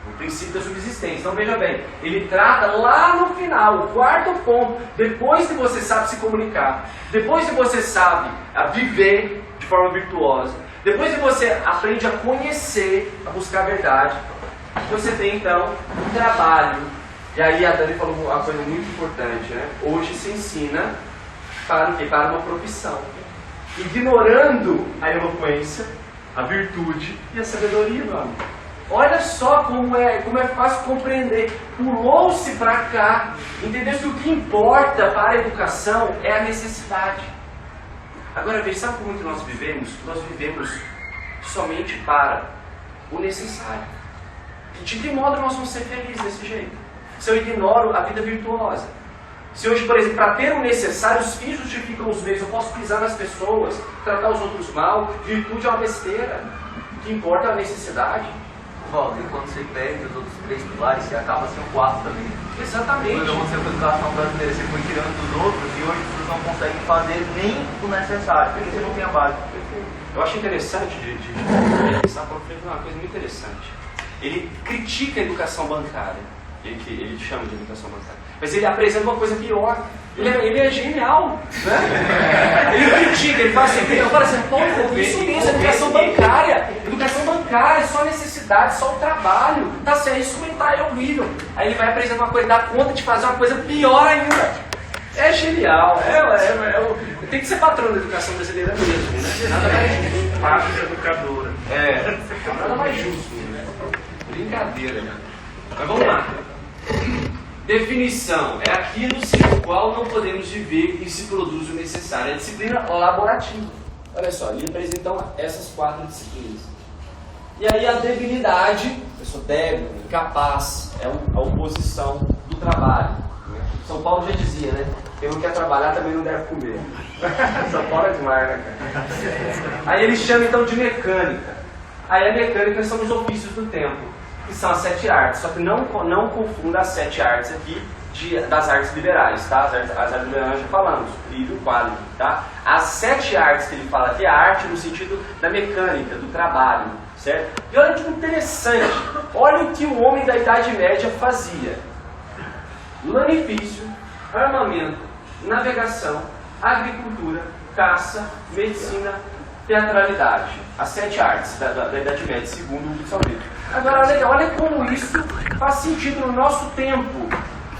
O princípio da subsistência. Então veja bem, ele trata lá no final, o 4º ponto, depois que você sabe se comunicar, depois que você sabe viver de forma virtuosa, depois que você aprende a conhecer, a buscar a verdade, você tem então um trabalho. E aí a Dani falou uma coisa muito importante, né? Hoje se ensina para o quê? Para uma profissão. Ignorando a eloquência, a virtude e a sabedoria, meu amigo. Olha só como é fácil compreender. Pulou-se para cá. Entendeu que o que importa para a educação é a necessidade. Agora veja, sabe como que nós vivemos? Nós vivemos somente para o necessário. De que modo nós vamos ser felizes desse jeito? Se eu ignoro a vida virtuosa. Se hoje, por exemplo, para ter o necessário, os fins justificam os meios. Eu posso pisar nas pessoas, tratar os outros mal. Virtude é uma besteira. O que importa é a necessidade. E quando você perde os outros 3 pilares, você acaba sem o 4º também. Exatamente. Quando você foi educação brasileira, você foi tirando dos outros e hoje vocês não conseguem fazer nem o necessário, porque você não tem a base. Eu acho interessante de pensar, porque ele fez uma coisa muito interessante. Ele critica a educação bancária. Ele chama de educação bancária. Mas ele apresenta uma coisa pior. Ele é genial, né? Ele critica, ele fala assim, pô, isso mesmo, educação bancária. Educação bancária, só necessidade, só o trabalho. Tá certo, isso é horrível. Aí ele vai apresentar uma coisa, dá conta de fazer uma coisa pior ainda. É genial. Tem que ser patrão da educação brasileira mesmo, né? Nada mais justo. Parte educadora. Nada mais justo, né? Brincadeira, né? Mas vamos lá. Definição é aquilo sem o qual não podemos viver e se produz o necessário. É a disciplina laborativa. Olha só, ele apresenta então essas 4 disciplinas. E aí a debilidade, pessoa débil, incapaz, é a oposição do trabalho. São Paulo já dizia, né? Quem não quer trabalhar também não deve comer. São Paulo é demais, né, cara? Aí ele chama então de mecânica. Aí a mecânica são os ofícios do tempo, que são as 7 artes, só que não confunda as 7 artes aqui das artes liberais, tá? As artes liberais já falamos, livro, quadro, tá? As 7 artes que ele fala aqui é a arte no sentido da mecânica, do trabalho, certo? E olha que interessante, olha o que o homem da Idade Média fazia: lanifício, armamento, navegação, agricultura, caça, medicina, teatralidade. As 7 artes da Idade Média, segundo o Salveiro. Agora, olha como isso faz sentido no nosso tempo.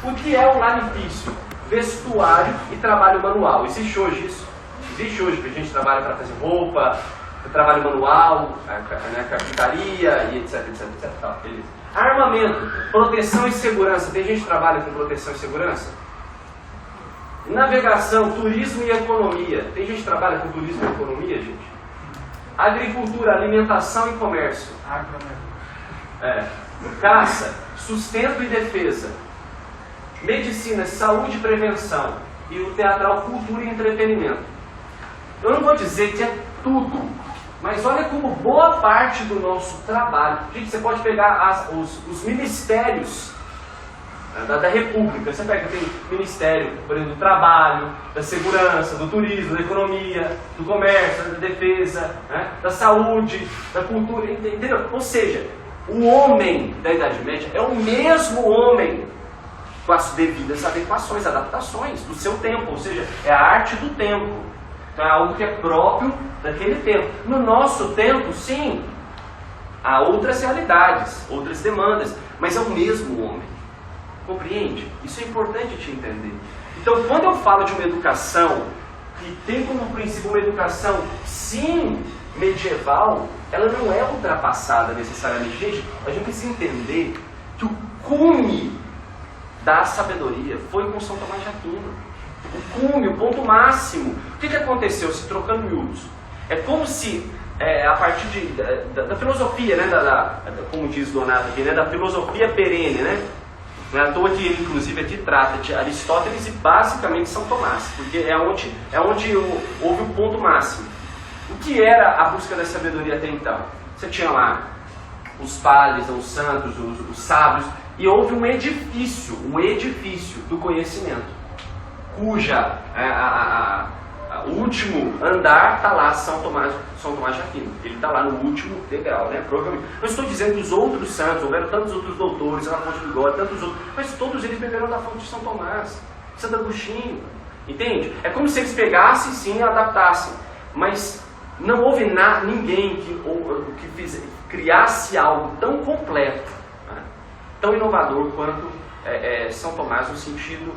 O que é o lanifício? Vestuário e trabalho manual. Existe hoje isso? Existe hoje que a gente trabalha para fazer roupa, trabalho manual, carpintaria e etc. Tá, beleza. Armamento, proteção e segurança. Tem gente que trabalha com proteção e segurança? Navegação, turismo e economia. Tem gente que trabalha com turismo e economia, gente? Agricultura, alimentação e comércio. Caça, sustento e defesa. Medicina, saúde e prevenção. E o teatral, cultura e entretenimento. Eu não vou dizer que é tudo, mas olha como boa parte do nosso trabalho. Gente, você pode pegar os ministérios da República. Você pega, tem ministério, por exemplo, do trabalho, da segurança, do turismo, da economia, do comércio, da defesa, né, da saúde, da cultura, entendeu? Ou seja, o homem da Idade Média é o mesmo homem com as devidas adequações, adaptações do seu tempo, ou seja, é a arte do tempo. Então é algo que é próprio daquele tempo. No nosso tempo, sim, há outras realidades, outras demandas, mas é o mesmo homem. Compreende? Isso é importante te entender. Então, quando eu falo de uma educação que tem como princípio uma educação, sim, medieval, ela não é ultrapassada necessariamente. Gente, a gente precisa entender que o cume da sabedoria foi com São Tomás de Aquino. O cume, o ponto máximo. O que aconteceu? Se trocando miúdos. É como se, a partir da filosofia, né, como diz Donato aqui, né, da filosofia perene, né? Não é à toa que ele, inclusive, aqui trata de Aristóteles e basicamente São Tomás, porque é onde houve o ponto máximo. O que era a busca da sabedoria até então? Você tinha lá os padres, os santos, os sábios, e houve um edifício do conhecimento, cuja o último andar está lá São Tomás de Aquino. Ele está lá no último degrau, né? Provavelmente. Não estou dizendo que os outros santos, houveram tantos outros doutores, na fonte do Bigode, tantos outros, mas todos eles beberam da fonte de São Tomás, Santo Agostinho, entende? É como se eles pegassem sim e adaptassem, mas não houve ninguém que criasse algo tão completo, né? Tão inovador quanto São Tomás, no sentido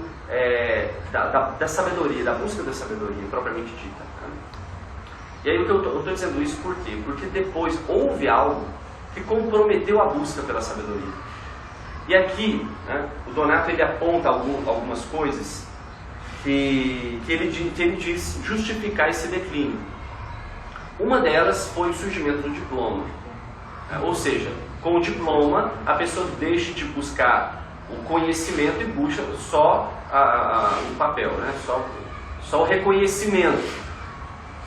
da sabedoria, da busca da sabedoria propriamente dita. Né? E aí eu estou dizendo isso por quê? Porque depois houve algo que comprometeu a busca pela sabedoria. E aqui, né, o Donato ele aponta algumas coisas que ele diz justificar esse declínio. Uma delas foi o surgimento do diploma. Ou seja, com o diploma a pessoa deixa de buscar o conhecimento e busca só o papel, né? Só o reconhecimento,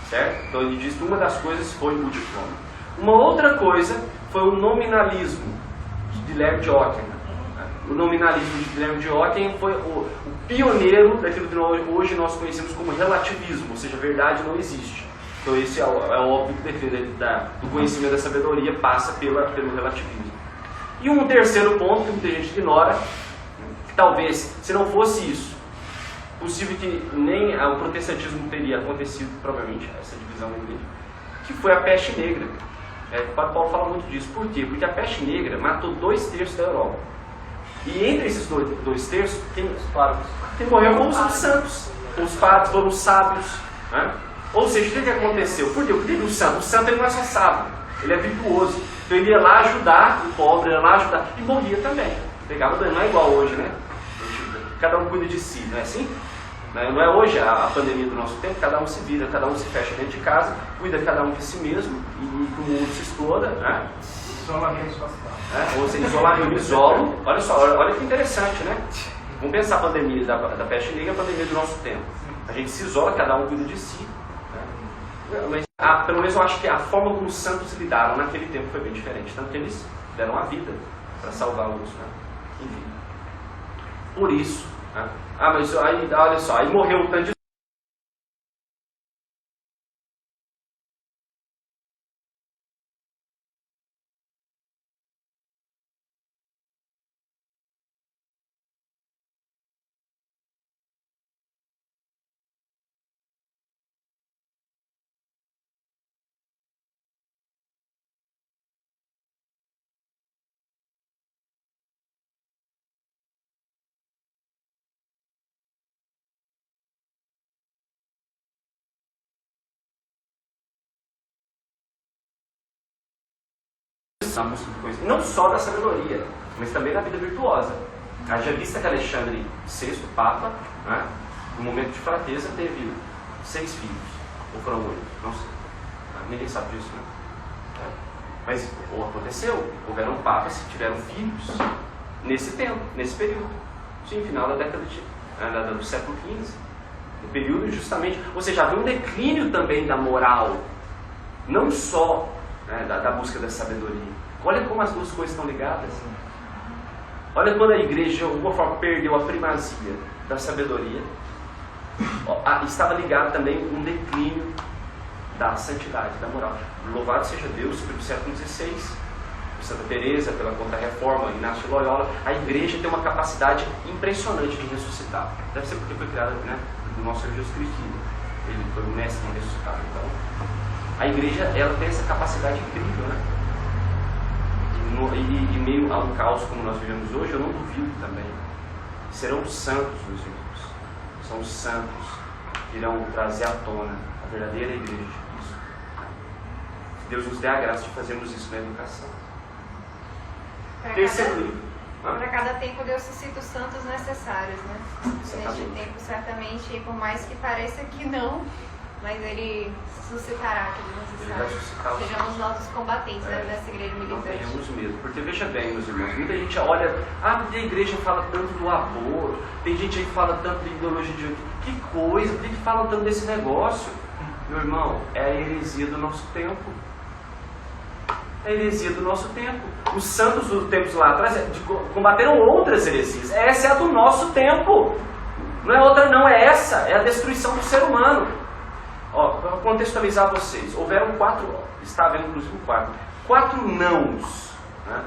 certo? Então ele diz que uma das coisas foi o diploma. Uma outra coisa foi o nominalismo de Guilherme de Ockham. O nominalismo de Guilherme de Ockham foi o pioneiro daquilo que hoje nós conhecemos como relativismo, ou seja, a verdade não existe. Então esse é o óbvio declínio do conhecimento da sabedoria passa pelo relativismo. E um terceiro ponto que muita gente ignora, que talvez, se não fosse isso, possível que nem o protestantismo teria acontecido, provavelmente, essa divisão dele, que foi a peste negra. O Padre Paulo fala muito disso. Por quê? Porque a peste negra matou 2/3 da Europa. E entre esses 2/3, quem morreu foram os santos. Os padres foram os sábios. Né? Ou seja, o que aconteceu? Por quê? Porque o santo ele não é só sábio, ele é virtuoso. Então ele ia lá ajudar o pobre, ia lá ajudar, e morria também. Pegava doença, não é igual hoje, né? Cada um cuida de si, não é assim? Não é hoje a pandemia do nosso tempo, cada um se vira, cada um se fecha dentro de casa, cuida cada um de si mesmo, e que o mundo se exploda, né? Isolamento social. Ou seja, eu isolo. Olha só, olha que interessante, né? Vamos pensar a pandemia da peste negra e a pandemia do nosso tempo. A gente se isola, cada um cuida de si. Mas, pelo menos eu acho que a forma como os santos lidaram naquele tempo foi bem diferente. Tanto que eles deram a vida para salvar os. Né? Enfim. Por isso. Né? Mas aí, olha só, aí morreu o tanto de. Não só da sabedoria, mas também da vida virtuosa. Haja vista que Alexandre VI, Papa, né, no momento de fraqueza, teve 6 filhos, ou foram 8, não sei. Ninguém sabe disso, né? Mas aconteceu, houveram papas que tiveram filhos nesse tempo, nesse período. Sim, final da década do século XV. No período justamente, ou seja, havia um declínio também da moral, não só da busca da sabedoria. Olha como as duas coisas estão ligadas. Olha quando a igreja de alguma forma perdeu a primazia da sabedoria, estava ligado também um declínio da santidade, da moral. Louvado seja Deus pelo século XVI, por Santa Teresa, pela Contra-Reforma, Inácio de Loyola. A igreja tem uma capacidade impressionante de ressuscitar. Deve ser porque foi criada, né, do nosso Senhor Jesus Cristo. Ele foi o mestre em ressuscitar. Então, a igreja ela tem essa capacidade incrível, né? e meio a um caos como nós vivemos hoje, eu não duvido também. Serão os santos, meus irmãos. São os santos que irão trazer à tona a verdadeira igreja de Cristo. Que Deus nos dê a graça de fazermos isso na educação. Para cada tempo Deus suscita os santos necessários, né? Exatamente. Neste tempo, certamente, por mais que pareça que não, mas Ele suscitará aqueles Ele vai necessários. suscitar os Sejamos nós os combatentes, né, dessa igreja Não militante. tenhamos medo, porque veja bem, meus irmãos, muita gente olha, porque a igreja fala tanto do aborto, tem gente aí que fala tanto de ideologia de que coisa, por que falam tanto desse negócio? Meu irmão, é a heresia do nosso tempo. É a heresia do nosso tempo. Os santos dos tempos lá atrás combateram outras heresias. Essa é a do nosso tempo. Não é outra não, é essa, é a destruição do ser humano. Para contextualizar vocês, houveram está havendo inclusive quatro nãos. Né?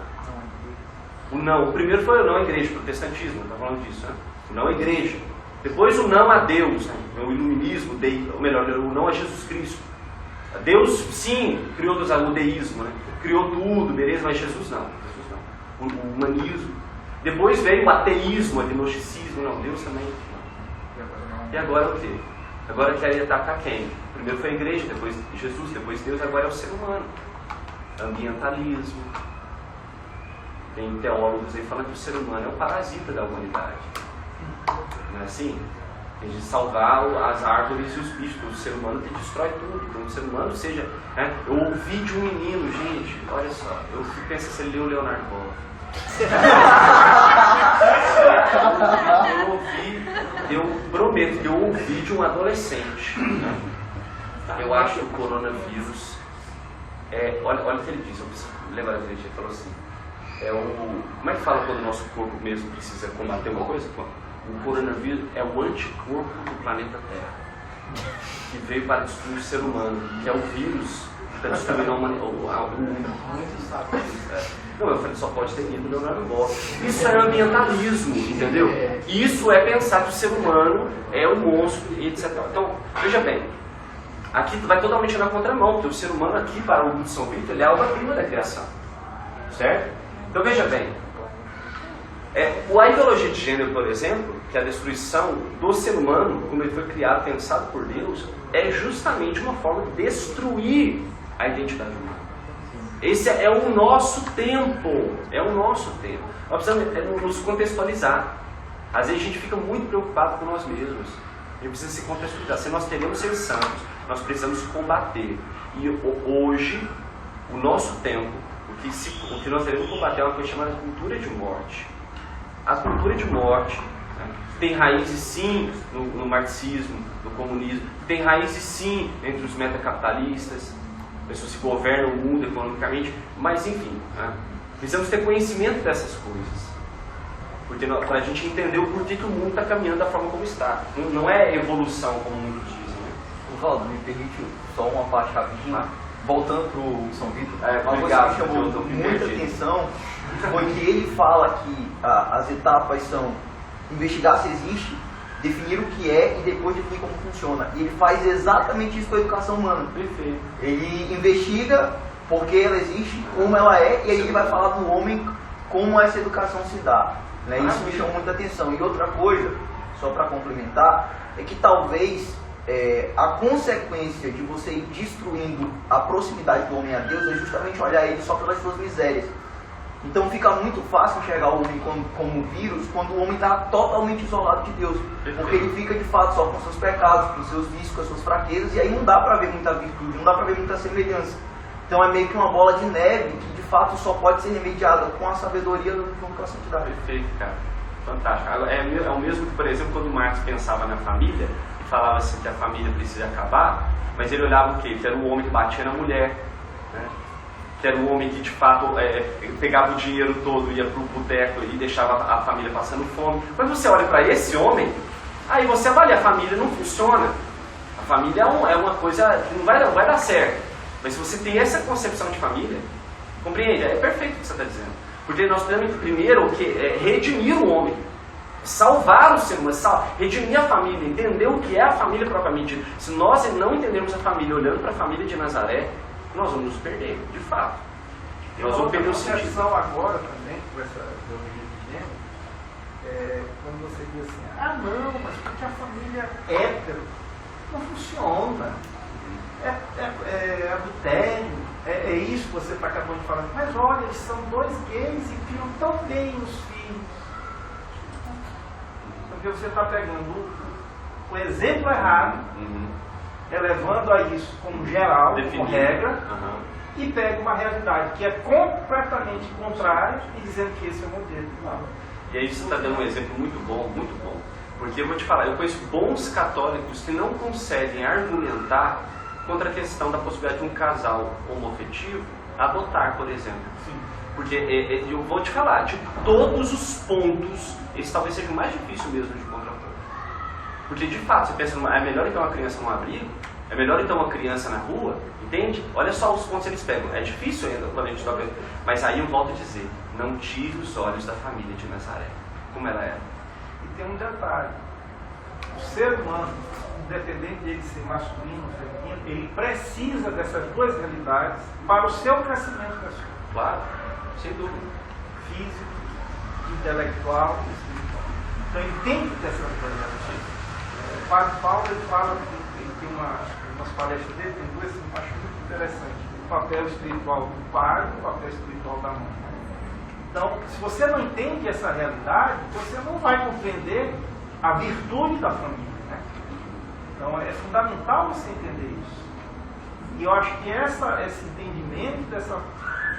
O primeiro foi o não à igreja, o protestantismo, está falando disso, né? O não à igreja. Depois o não a Deus, né? O iluminismo, ou melhor, o não a Jesus Cristo. Deus, sim, criou o deísmo, né? Criou tudo, beleza, mas Jesus não. O humanismo. Depois veio o ateísmo, o agnosticismo, não, Deus também não. E agora o quê? Agora quer atacar quem? Primeiro foi a igreja, depois Jesus, depois Deus, agora é o ser humano. Ambientalismo. Tem teólogos aí falando que o ser humano é o parasita da humanidade. Não é assim? Tem de salvar as árvores e os bichos, porque o ser humano que destrói tudo. Então o ser humano seja... Né? Eu ouvi de um menino, gente, olha só, eu penso se ele leu Leonardo Boff. Eu prometo, eu ouvi de um adolescente. Né? Eu acho que o coronavírus olha o que ele diz, eu preciso lembrar direito, ele falou assim, como é que fala quando o nosso corpo mesmo precisa combater uma coisa? O coronavírus é o anticorpo do planeta Terra, que veio para destruir o ser humano, que é o vírus que está destruindo a humanidade. Não, eu falei, só pode ter lido Leonardo Boff. Isso é ambientalismo, entendeu? Isso é pensar que o ser humano é um monstro, etc. Então, veja bem, aqui vai totalmente na contramão, porque o ser humano aqui, para o Hugo de São Vito, ele é a obra-prima da criação. Certo? Então, veja bem, a ideologia de gênero, por exemplo, que é a destruição do ser humano, como ele foi criado, pensado por Deus, é justamente uma forma de destruir a identidade humana. Esse é o nosso tempo. É o nosso tempo. Nós precisamos nos contextualizar. Às vezes a gente fica muito preocupado com nós mesmos. A gente precisa se contextualizar. Se nós queremos ser santos, nós precisamos combater. E hoje, o nosso tempo, o que nós devemos combater é uma coisa chamada cultura de morte. A cultura de morte, né, tem raízes sim no marxismo, no comunismo, tem raízes sim entre os metacapitalistas, pessoas que governam o mundo economicamente, mas enfim, né, precisamos ter conhecimento dessas coisas, para a gente entender o porquê que o mundo está caminhando da forma como está. Não é evolução, como muitos dizem. Né? Valdo, me permite só uma parte rapidinho. Voltando para o São Vitor, obrigado, que chamou muita atenção foi que ele fala que as etapas são investigar se existe, definir o que é e depois definir como funciona. E ele faz exatamente isso com a educação humana. Perfeito. Ele investiga por que ela existe, como ela é, e aí ele vai falar do homem como essa educação se dá. Né? Isso me chamou muita atenção. E outra coisa, só para complementar, é que talvez a consequência de você ir destruindo a proximidade do homem a Deus é justamente olhar ele só pelas suas misérias. Então fica muito fácil enxergar o homem como vírus quando o homem está totalmente isolado de Deus. Porque ele fica de fato só com seus pecados, com seus vícios, com as suas fraquezas, e aí não dá para ver muita virtude, não dá para ver muita semelhança. Então é meio que uma bola de neve que de fato só pode ser remediada com a sabedoria do que a santidade. Perfeito, cara. Fantástico. É o mesmo que, por exemplo, quando Marx pensava na família, e falava assim que a família precisa acabar, mas ele olhava o quê? Que era o homem que batia na mulher, né? Que era o homem que de fato pegava o dinheiro todo, ia para o boteco e deixava a família passando fome. Quando você olha para esse homem, aí você avalia, a família não funciona. A família é uma coisa que não vai dar certo. Mas se você tem essa concepção de família, compreende? É perfeito o que você está dizendo. Porque nós temos primeiro redimir o homem, salvar o ser humano, redimir a família, entender o que é a família propriamente. Se nós não entendermos a família olhando para a família de Nazaré, nós vamos nos perder, de fato. Nós vamos perder o sentido. concepção agora também, com essa ideologia de gênero, quando você diz assim, ah não, mas porque a família hétero não funciona, é adultério, é isso que você acabou de falar. Mas olha, eles são dois gays e criam tão bem os filhos. Porque você está pegando o exemplo errado, elevando a isso como geral, como regra, e pega uma realidade que é completamente contrária e dizendo que esse é o modelo. Não. E aí você está dando um exemplo muito bom, muito bom. Porque eu vou te falar, eu conheço bons católicos que não conseguem argumentar contra a questão da possibilidade de um casal homoafetivo adotar, por exemplo. Sim. Porque eu vou te falar, de todos os pontos, esse talvez seja o mais difícil mesmo de contrapor. Porque de fato, você pensa, é melhor então uma criança num abrigo? É melhor então uma criança na rua? Entende? Olha só os pontos que eles pegam. É difícil ainda quando a gente toca. Mas aí eu volto a dizer, não tire os olhos da família de Nazaré, como ela era. E tem um detalhe, o ser humano, independente dele ser masculino ou feminino, ele precisa dessas duas realidades para o seu crescimento pessoal. Claro, sem dúvida. Físico, intelectual e espiritual. Então ele tem que ter essas duas realidades. O Padre Paulo, ele fala, ele tem umas palestras dele, tem duas que eu acho muito interessantes. O papel espiritual do pai e o papel espiritual da mãe. Então, se você não entende essa realidade, você não vai compreender a virtude da família. Né? Então, é fundamental você entender isso. E eu acho que esse entendimento dessa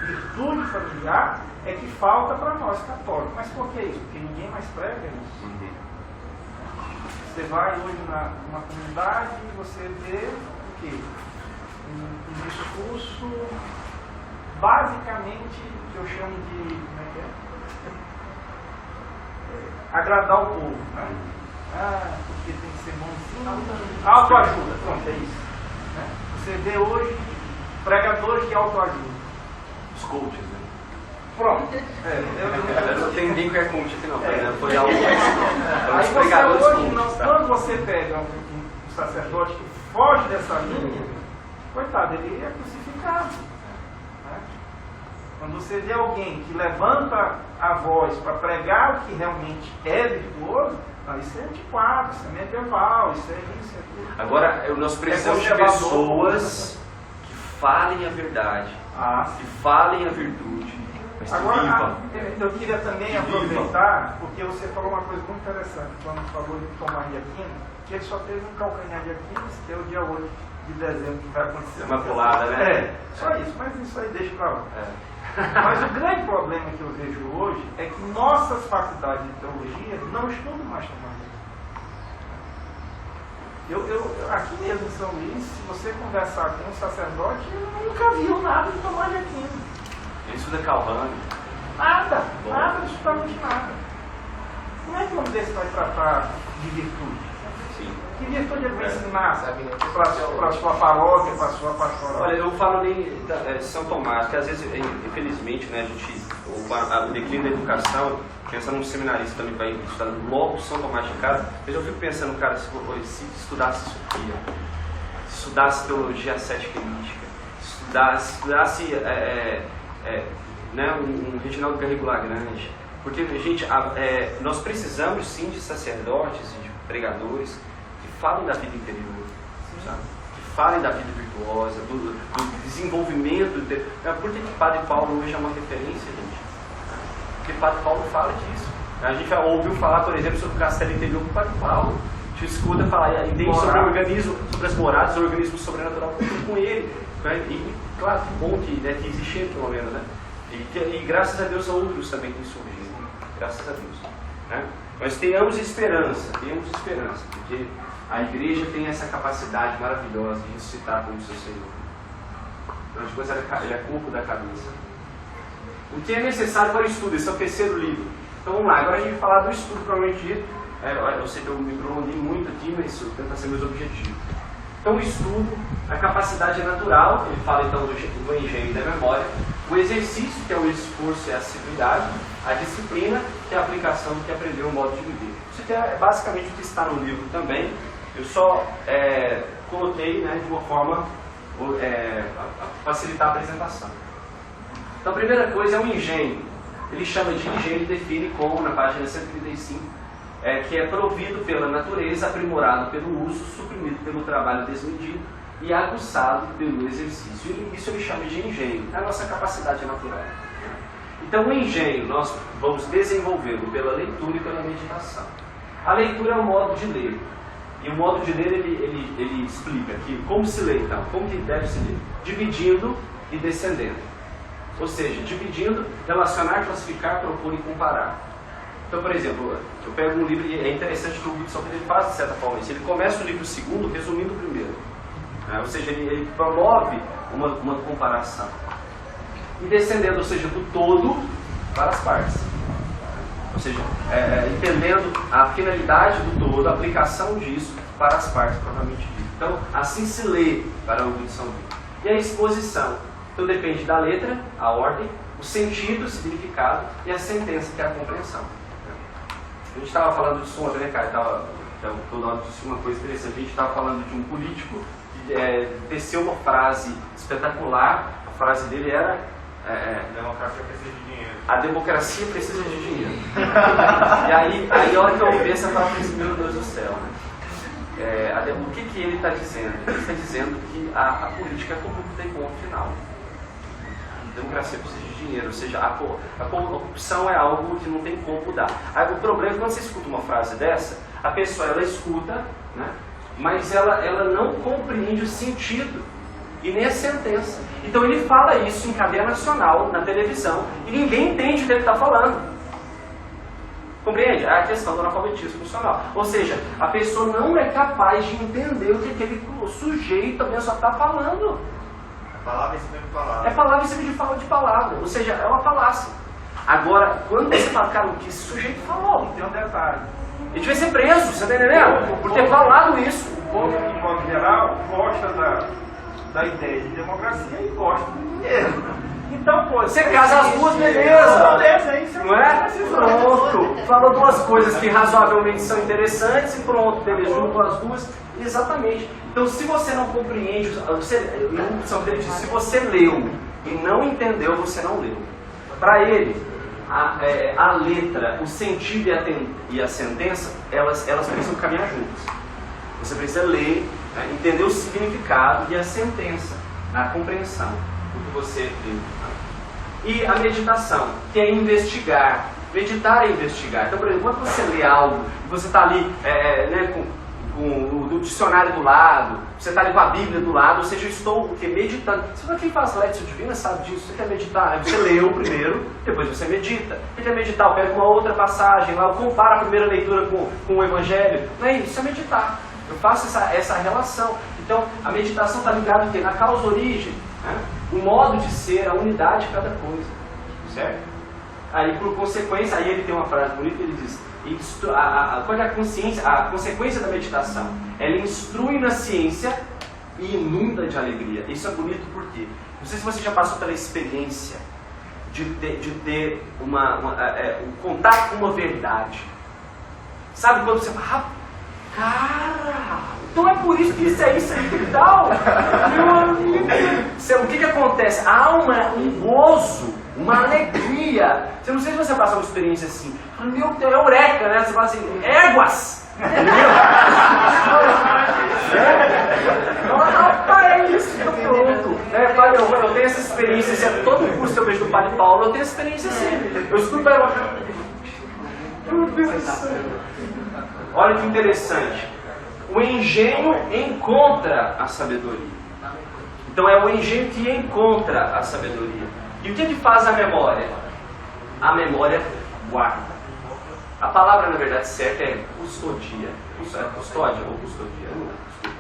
virtude familiar é que falta para nós católicos. Mas por que isso? Porque ninguém mais prega isso. Você vai hoje numa comunidade e você vê o quê? Um discurso basicamente que eu chamo de agradar o povo, né? Porque tem que ser bonzinho. Autoajuda, pronto, é isso. Né? Você vê hoje pregadores de autoajuda. Os coaches, né? Pronto. Eu não tenho ninguém que é coach aqui não, foi algo Aí os você pregadores hoje, coaches, tá? quando você pega um sacerdote que foge dessa linha, coitado, ele é crucificado. Né? Quando você vê alguém que levanta a voz para pregar o que realmente é virtuoso, não, isso é antiquado, isso é medieval, isso é isso, é aquilo. Agora, nós precisamos de pessoas que falem a verdade, que falem a virtude, mas que Agora, vivam. eu queria também aproveitar, porque você falou uma coisa muito interessante, quando falou de Tomás de Aquino, que ele só teve um calcanhar de Aquiles, que é o dia 8 de dezembro que vai acontecer. É uma pulada, né? Só isso, mas isso aí deixa pra lá. Mas o grande problema que eu vejo hoje é que nossas faculdades de teologia não estudam mais Tomás de Aquino. Aqui mesmo em São Luís, se você conversar com um sacerdote, eu nunca viu nada de Tomás de Aquino. Ele estuda Calvano. Nada, absolutamente nada. Como é que um desse vai tratar de virtude? Sim. Que virtude ele vai ensinar para a sua paróquia, para a sua pastoral? Olha, eu falo nem São Tomás, que às vezes, infelizmente, né, o declínio da educação, pensando num seminarista também que vai estudar logo São Tomás de casa, mas eu fico pensando, cara, se estudasse Sofia, se estudasse teologia ascética e mística, estudasse né, um Reginaldo Garrigo Lagrange, porque, gente, nós precisamos sim de sacerdotes e de pregadores que falem da vida interior, sabe? Que falem da vida virtuosa, do desenvolvimento. Por que Padre Paulo hoje é uma referência, gente? Porque Padre Paulo fala disso. A gente já ouviu falar, por exemplo, sobre o castelo interior com o Padre Paulo. A gente escuta falar sobre o organismo, sobre as moradas, o organismo sobrenatural com ele. Né? E claro, que bom que existe ele, pelo menos, né? E graças a Deus outros também que surgiram. Graças a Deus. Né? Mas tenhamos esperança, porque a igreja tem essa capacidade maravilhosa de ressuscitar como seu Senhor. Afinal de contas, ele é corpo da cabeça. O que é necessário para o estudo? Esse é o terceiro livro. Então vamos lá, agora a gente vai falar do estudo propriamente dito. Eu sei que eu me prolonguei muito aqui, mas isso tenta ser meus objetivos. Então o estudo, a capacidade natural, ele fala então do engenho e da memória, o exercício, que é o esforço e a assiduidade, a disciplina, que é a aplicação do que aprendeu o modo de viver. Isso aqui é basicamente o que está no livro também. Eu só coloquei, né, de uma forma a facilitar a apresentação. Então a primeira coisa é o engenho. Ele chama de engenho e define como, na página 135, que é provido pela natureza, aprimorado pelo uso, suprimido pelo trabalho desmedido e aguçado pelo exercício. Isso ele chama de engenho, é a nossa capacidade natural. Então o engenho nós vamos desenvolvê-lo pela leitura e pela meditação. A leitura é um modo de ler. E o modo de ler ele explica que como se lê então, como que deve se ler? Dividindo e descendendo. Ou seja, dividindo, relacionar, classificar, propor e comparar. Então, por exemplo, eu pego um livro e é interessante que o Hudson ele faz de certa forma isso. Ele começa o livro segundo resumindo o primeiro. Ou seja, ele promove uma comparação. E descendendo, ou seja, do todo para as partes. Ou seja, entendendo a finalidade do todo, a aplicação disso para as partes propriamente dito. Então, assim se lê para a erudição bíblica. E a exposição. Então, depende da letra, a ordem, o sentido, o significado e a sentença, que é a compreensão. A gente estava falando disso ontem, né, cara? Toda hora disse uma coisa interessante. A gente estava falando de um político que teceu uma frase espetacular. A frase dele era... democracia precisa de dinheiro. A democracia precisa de dinheiro. E aí a hora que eu ouvi essa frase, eu pensei, meu Deus do céu, né? O que ele está dizendo? Ele está dizendo que a política é corrupta e ponto final. A democracia precisa de dinheiro, ou seja, a corrupção é algo que não tem como mudar. Aí, o problema é que quando você escuta uma frase dessa, a pessoa ela escuta, né? Mas ela não compreende o sentido e nem a sentença. Então ele fala isso em cadeia nacional, na televisão, e ninguém entende o que ele está falando. Compreende? É a questão do analfabetismo funcional. Ou seja, a pessoa não é capaz de entender o que aquele sujeito também só está falando. Palavra em cima de palavra. É palavra em cima de palavra. Ou seja, é uma falácia. Agora, quando você fala, cara, o que esse sujeito falou? Tem um detalhe. Ele devia ser preso, você está entendendo? Por ter falado isso. O povo, de modo geral, gosta da ideia de democracia e gosta do dinheiro. Então, pô, você casa as duas, beleza. Não é? Pronto. Falou duas coisas que razoavelmente são interessantes e pronto, beleza, juntou as duas. Exatamente. Então, se você não compreende, se você leu e não entendeu, você não leu. Para ele, a letra, o sentido e a sentença, elas precisam caminhar juntas. Você precisa ler, né, entender o significado e a sentença, a compreensão do que você leu. E a meditação, que é investigar. Meditar é investigar. Então, por exemplo, quando você lê algo, você está ali com o dicionário do lado, você está ali com a Bíblia do lado, ou seja, eu estou meditando. Se quem faz Léxico Divina sabe disso, você quer meditar, aí você leu primeiro, depois você medita. Você quer meditar, eu pego uma outra passagem lá, eu comparo a primeira leitura com o Evangelho. Não é isso, isso é meditar. Eu faço essa relação. Então, a meditação está ligada na causa origem, né? O modo de ser, a unidade de cada coisa. Certo? Aí, por consequência, aí ele tem uma frase bonita, ele diz, qual é a consequência da meditação? Ela instrui na ciência e inunda de alegria. Isso é bonito porque, não sei se você já passou pela experiência de ter um contato com uma verdade. Sabe quando você fala, cara, então é por isso que isso é isso aí que tal. Meu amigo, o que acontece? Há um gozo, uma alegria. Eu não sei se você passou uma experiência assim. Meu Deus, é eureka, né? Você fala assim, éguas! Entendeu? É isso, pronto. Eu tenho essa experiência, todo o curso que eu vejo do Padre Paulo, eu tenho essa experiência assim. Eu escuto para meu Deus do céu. Olha que interessante. O engenho encontra a sabedoria. Então é o engenho que encontra a sabedoria. E o que faz a memória? A memória guarda. A palavra, na verdade, certa é custodia. Custódia ou custodia? Não, desculpa.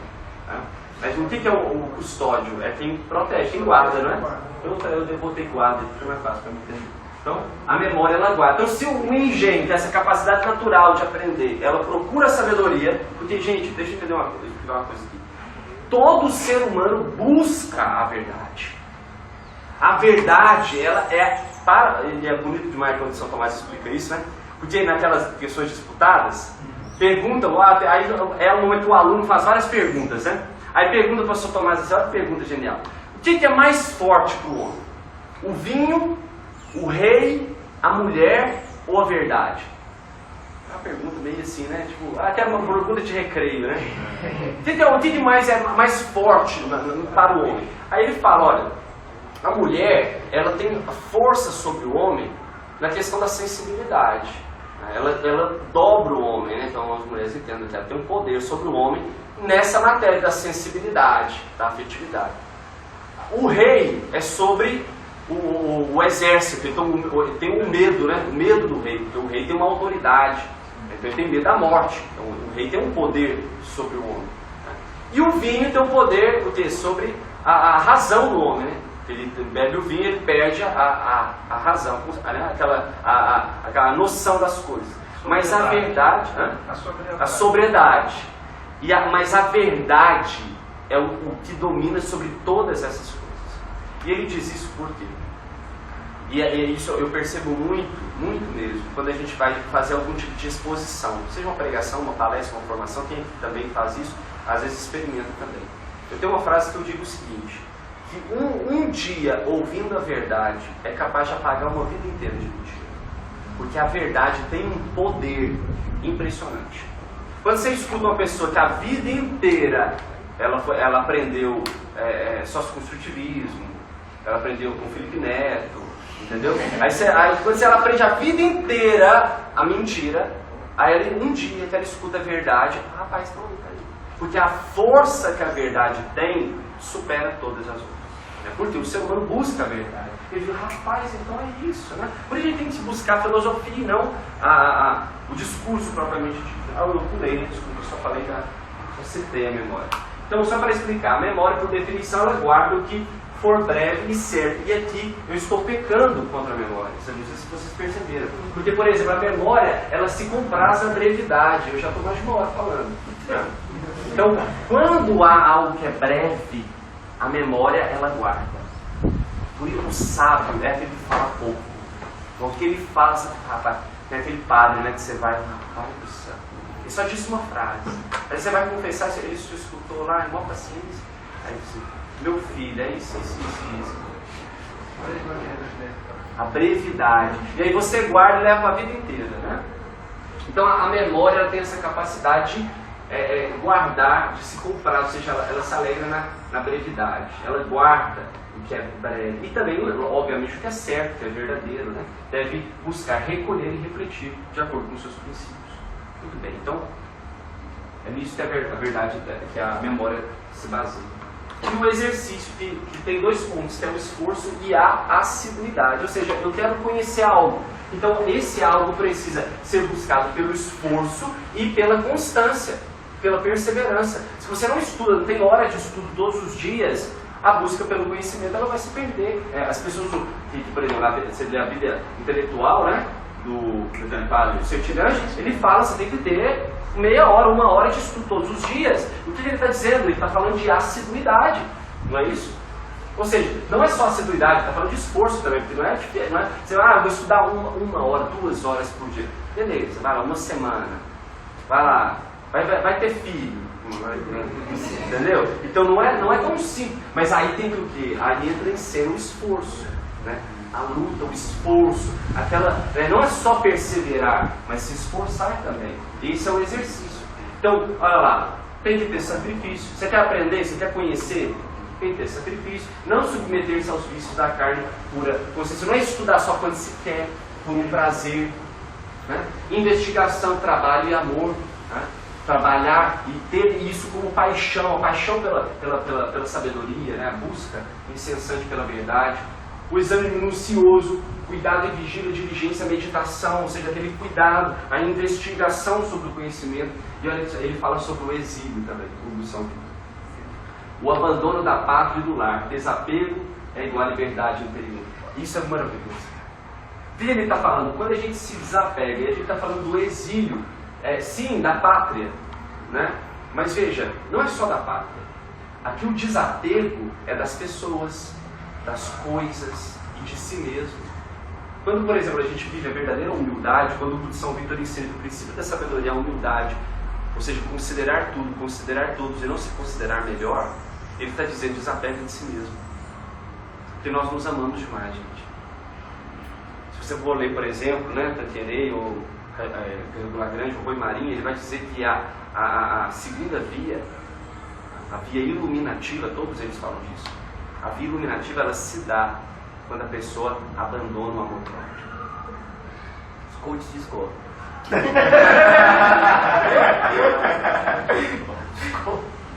Mas o que é o custódio? É quem protege, quem guarda, não é? Eu botei guarda, porque é mais fácil para me entender. Então, a memória ela guarda. Então, se o engenho tem essa capacidade natural de aprender, ela procura a sabedoria, porque, gente, deixa eu entender uma coisa aqui. Todo ser humano busca a verdade. A verdade, ela e é bonito demais quando São Tomás explica isso, né? Porque naquelas questões disputadas, perguntam, aí é o momento que o aluno faz várias perguntas, né? Aí pergunta para o São Tomás, olha que pergunta genial. O que é mais forte para o homem? O vinho, o rei, a mulher ou a verdade? É uma pergunta meio assim, né? Tipo, até uma pergunta de recreio, né? O que mais é mais forte para o homem? Aí ele fala, olha, a mulher, ela tem força sobre o homem na questão da sensibilidade. Ela dobra o homem, né? Então as mulheres entendem que ela tem um poder sobre o homem nessa matéria da sensibilidade, da afetividade. O rei é sobre o exército, então tem um medo, né? O medo do rei, porque o rei tem uma autoridade, então ele tem medo da morte, então o rei tem um poder sobre o homem. E o vinho tem um poder sobre a razão do homem, né? Ele bebe o vinho, ele perde a razão, né? aquela noção das coisas. Mas a verdade, a sobriedade. Mas a verdade é o que domina sobre todas essas coisas. E ele diz isso por quê? E isso eu percebo muito mesmo, quando a gente vai fazer algum tipo de exposição, seja uma pregação, uma palestra, uma formação, quem também faz isso, às vezes experimenta também. Eu tenho uma frase que eu digo o seguinte, que um dia ouvindo a verdade é capaz de apagar uma vida inteira de mentira. Porque a verdade tem um poder impressionante. Quando você escuta uma pessoa que a vida inteira ela aprendeu socioconstrutivismo, ela aprendeu com Felipe Neto, entendeu? Aí quando ela aprende a vida inteira a mentira, aí um dia que ela escuta a verdade, rapaz, não, aí. Porque a força que a verdade tem supera todas as outras. Porque o ser humano busca a verdade. Ele diz, rapaz, então é isso, né? Por isso a gente tem que buscar a filosofia e não o discurso propriamente dito. Eu pulei, né? Desculpa, eu só falei, só citei a memória. Então, só para explicar, a memória, por definição, ela guarda o que for breve e certo. E aqui eu estou pecando contra a memória. Não sei se vocês perceberam. Porque, por exemplo, a memória, ela se compraz à brevidade. Eu já estou mais de uma hora falando. Então, quando há algo que é breve, a memória, ela guarda. Por isso, o sábio é aquele que fala pouco. Então, o que ele fala, rapaz, tem aquele padre, né, que você vai, rapaz do céu. Ele só disse uma frase. Aí você vai confessar, ele se escutou lá, igual paciência. Aí você, meu filho, é isso. A brevidade. E aí você guarda e leva a vida inteira, né? Então, a memória, ela tem essa capacidade de guardar, de se comprar, ou seja, ela se alegra na brevidade. Ela guarda o que é breve. E também, obviamente, o que é certo, o que é verdadeiro, né? Deve buscar recolher e refletir de acordo com os seus princípios. Muito bem, então, é nisso que a verdade, que a memória se baseia. E o exercício, que tem dois pontos, que é o esforço e a assiduidade. Ou seja, eu quero conhecer algo. Então, esse algo precisa ser buscado pelo esforço e pela constância, pela perseverança. Se você não estuda, não tem hora de estudo todos os dias, a busca pelo conhecimento ela vai se perder. As pessoas que, por exemplo, você lê a vida intelectual, né, do padre Sertirante, ele fala que você tem que ter meia hora, uma hora de estudo todos os dias. O que ele está dizendo? Ele está falando de assiduidade, não é isso? Ou seja, não é só assiduidade, está falando de esforço também, porque não é você vai, eu vou estudar uma hora, 2 horas por dia. Beleza, vai lá, uma semana. Vai lá, vai ter filho. Entendeu? Então não é tão simples. Mas aí tem que o quê? Aí entra em cena o esforço, né? A luta, o esforço, não é só perseverar, mas se esforçar também. Esse é o exercício. Então, olha lá, tem que ter sacrifício. Você quer aprender, você quer conhecer? Tem que ter sacrifício. Não submeter-se aos vícios da carne pura. Você não é estudar só quando se quer, por um prazer. Né? Investigação, trabalho e amor. Né? Trabalhar e ter isso como paixão, a paixão pela sabedoria, né? A busca incessante pela verdade. O exame minucioso, cuidado e vigília, diligência, meditação, ou seja, aquele cuidado, a investigação sobre o conhecimento. E olha, ele fala sobre o exílio também, o abandono da pátria e do lar. Desapego é igual a liberdade interior. Isso é maravilhoso. O que ele está falando? Quando a gente se desapega, e a gente está falando do exílio, sim, da pátria, né? Mas veja, não é só da pátria. Aqui o desapego é das pessoas, das coisas e de si mesmo. Quando, por exemplo, a gente vive a verdadeira humildade, quando o São Vítor ensina que o princípio da sabedoria é a humildade, ou seja, considerar tudo, considerar todos e não se considerar melhor, ele está dizendo desapega de si mesmo. Porque nós nos amamos demais, gente. Se você for ler, por exemplo, né, Tanqueray ou Lagrange, ou Rui Marinho, ele vai dizer que a segunda via, a via iluminativa, todos eles falam disso. A via iluminativa, ela se dá quando a pessoa abandona o amor próprio. Os coaches discordam.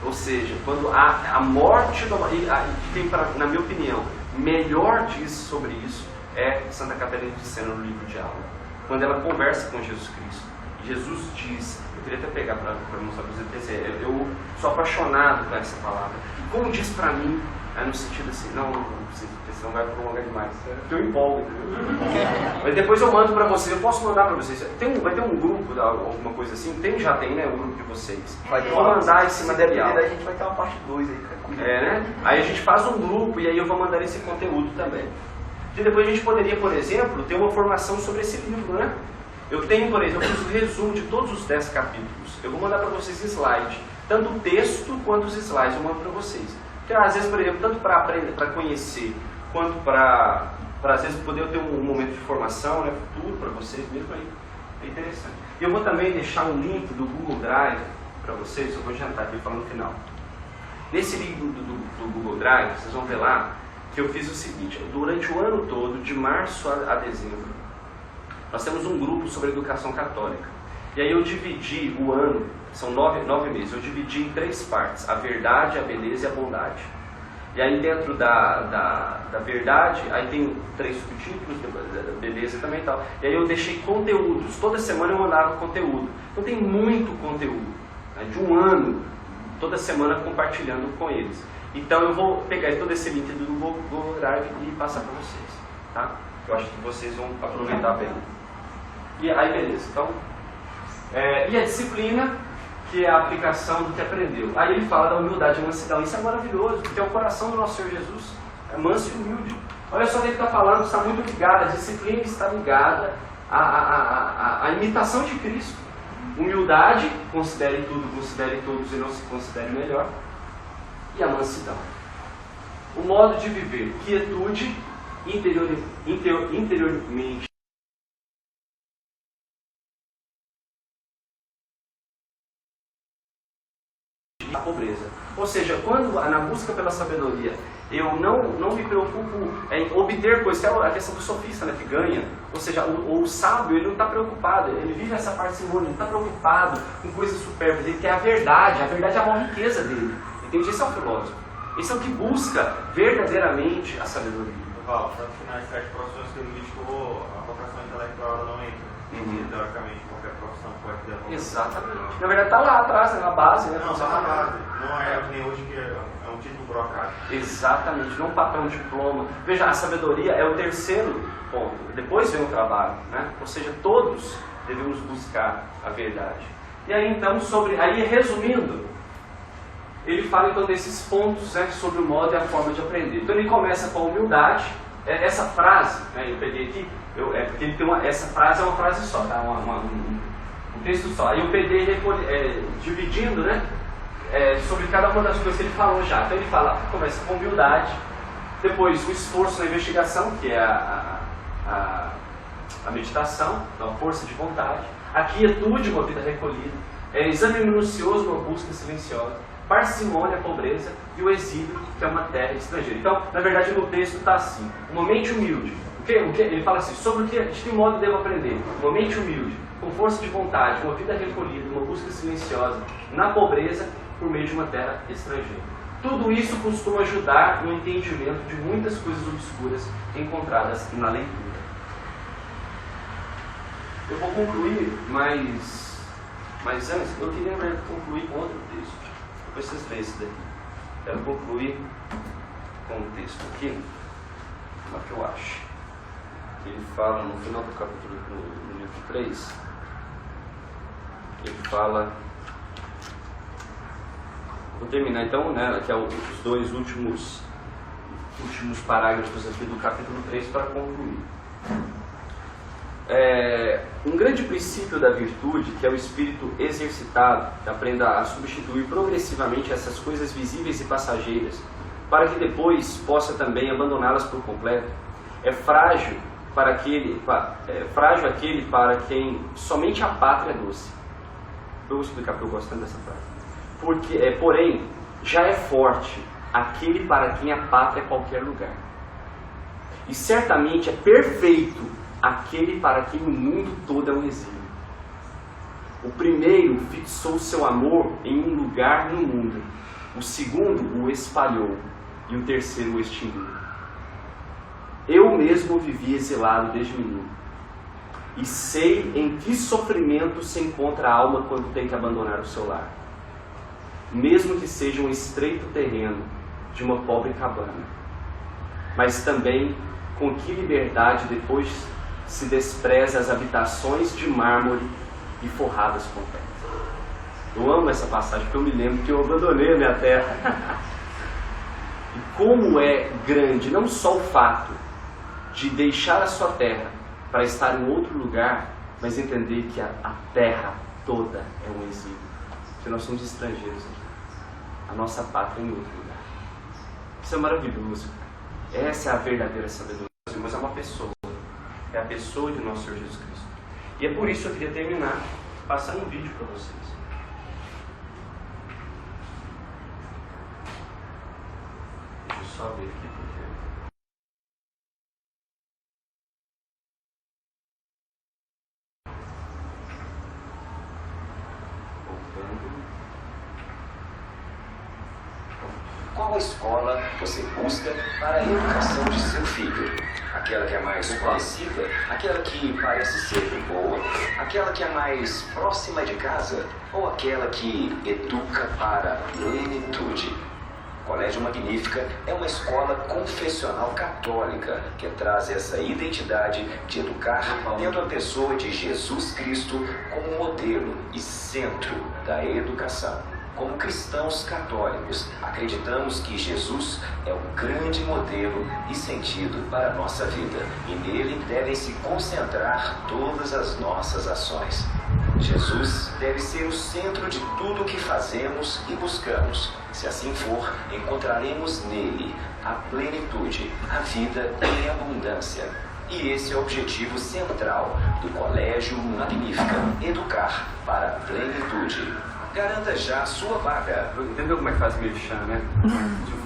Ou seja, quando a morte do amor, tem, na minha opinião, melhor diz sobre isso é Santa Catarina de Siena no livro de Aula. Quando ela conversa com Jesus Cristo, Jesus diz, eu queria até pegar para mostrar para você, eu sou apaixonado por essa palavra. E como diz para mim, no sentido assim, não precisa, porque senão vai prolongar demais. Eu empolgo, entendeu? Mas depois eu mando para vocês, eu posso mandar para vocês. Vai ter um grupo, alguma coisa assim? Já tem, né? O grupo de vocês. Eu vou mandar esse material. A gente vai ter uma parte 2 aí, tranquilo. Né? Aí a gente faz um grupo e aí eu vou mandar esse conteúdo também. E depois a gente poderia, por exemplo, ter uma formação sobre esse livro, né? Eu tenho, por exemplo, um resumo de todos os 10 capítulos. Eu vou mandar para vocês slide, tanto o texto quanto os slides eu mando para vocês. Porque às vezes, por exemplo, tanto para aprender, para conhecer, quanto para às vezes poder ter um momento de formação, né, futuro para vocês mesmo aí. É interessante. E eu vou também deixar um link do Google Drive para vocês, eu vou adiantar aqui falando no final. Nesse link do Google Drive, vocês vão ver lá que eu fiz o seguinte: durante o ano todo, de março a dezembro, nós temos um grupo sobre educação católica. E aí eu dividi o ano, são 9 meses, eu dividi em 3 partes: a verdade, a beleza e a bondade. E aí dentro da verdade, aí tem 3 subtítulos, da beleza também e tal. E aí eu deixei conteúdos, toda semana eu mandava conteúdo. Então tem muito conteúdo, né, de um ano, toda semana compartilhando com eles. Então eu vou pegar todo esse link do Google Drive e passar para vocês, tá? Eu acho que vocês vão aproveitar bem. E aí beleza, então... e a disciplina, que é a aplicação do que aprendeu. Aí ele fala da humildade e mansidão. Isso é maravilhoso, porque é o coração do nosso Senhor Jesus. É manso e humilde. Olha só o que ele está falando, está muito ligado. A disciplina está ligada à imitação de Cristo. Humildade, considere tudo, considere todos e não se considere melhor. E a mansidão. O modo de viver, quietude, interiormente. A pobreza. Ou seja, quando na busca pela sabedoria eu não me preocupo em obter coisas, é a questão do sofista, né, que ganha. Ou seja, o sábio, ele não está preocupado, ele vive essa parcimônia, ele não está preocupado com coisas supérfluas, ele quer a verdade é a maior riqueza dele. Entende? Esse é o filósofo. Esse é o que busca verdadeiramente a sabedoria. Val, para finalizar as profissões que ele listou, a vocação intelectual ela não entra. Teoricamente, qualquer profissão pode ter a vocação. Exatamente. Na verdade está lá atrás, na base, né? Não, está na base. Não é nem hoje que é um título burocrático. Exatamente, não um papel, um diploma. Veja, a sabedoria é o terceiro ponto. Depois vem o trabalho, né? Ou seja, todos devemos buscar a verdade. E aí então, aí resumindo, ele fala então desses pontos, né, sobre o modo e a forma de aprender. Então ele começa com a humildade. Essa frase, né, eu peguei aqui, porque ele tem essa frase é uma frase só, tá? Um texto só. Aí eu peguei dividindo, né, sobre cada uma das coisas que ele falou já. Então ele começa com humildade, depois o esforço na investigação, que é a meditação, então a força de vontade, a quietude, uma vida recolhida, exame minucioso, uma busca silenciosa, parcimônia, a pobreza, e o exílio, que é uma terra estrangeira. Então, na verdade, no texto está assim: uma mente humilde. Ele fala assim, sobre de que modo devo aprender? Uma mente humilde, com força de vontade, uma vida recolhida, uma busca silenciosa, na pobreza, por meio de uma terra estrangeira. Tudo isso costuma ajudar no entendimento de muitas coisas obscuras encontradas na leitura. Eu vou concluir, mas antes, eu queria concluir com outro texto. Depois vocês leem esse daqui. Quero concluir com um texto aqui, o que eu acho. Ele fala no final do capítulo, no livro 3, ele fala... Vou terminar então, né, que é os 2 últimos parágrafos aqui do capítulo 3 para concluir. Um grande princípio da virtude, que é o espírito exercitado, que aprenda a substituir progressivamente essas coisas visíveis e passageiras para que depois possa também abandoná-las por completo. É frágil aquele para quem somente a pátria é doce. Eu vou explicar porque eu gosto tanto dessa frase. Porém, já é forte aquele para quem a pátria é qualquer lugar. E certamente é perfeito aquele para quem o mundo todo é um exílio. O primeiro fixou seu amor em um lugar no mundo. O segundo o espalhou. E o terceiro o extinguiu. Eu mesmo vivi exilado desde menino. E sei em que sofrimento se encontra a alma quando tem que abandonar o seu lar. Mesmo que seja um estreito terreno de uma pobre cabana. Mas também com que liberdade depois se despreza as habitações de mármore e forradas com pedra. Eu amo essa passagem porque eu me lembro que eu abandonei a minha terra. E como é grande não só o fato de deixar a sua terra para estar em outro lugar, mas entender que a terra toda é um exílio. Que nós somos estrangeiros aqui. A nossa pátria é em outro lugar. Isso é maravilhoso. Essa é a verdadeira sabedoria. Mas é uma pessoa. É a pessoa de nosso Senhor Jesus Cristo. E é por isso que eu queria terminar passando um vídeo para vocês. Deixa eu só ver aqui porque... Qual escola você busca para a educação de seu filho? Aquela que é mais conhecida? Aquela que parece ser boa? Aquela que é mais próxima de casa? Ou aquela que educa para a plenitude? Colégio Magnífica é uma escola confessional católica que traz essa identidade de educar tendo a pessoa de Jesus Cristo como modelo e centro da educação. Como cristãos católicos, acreditamos que Jesus é o grande modelo e sentido para a nossa vida, e nele devem se concentrar todas as nossas ações. Jesus deve ser o centro de tudo o que fazemos e buscamos. Se assim for, encontraremos nele a plenitude, a vida em abundância. E esse é o objetivo central do Colégio Magnífica: educar para a plenitude. Garanta já a sua vaga. Entendeu como é que faz merchan, né?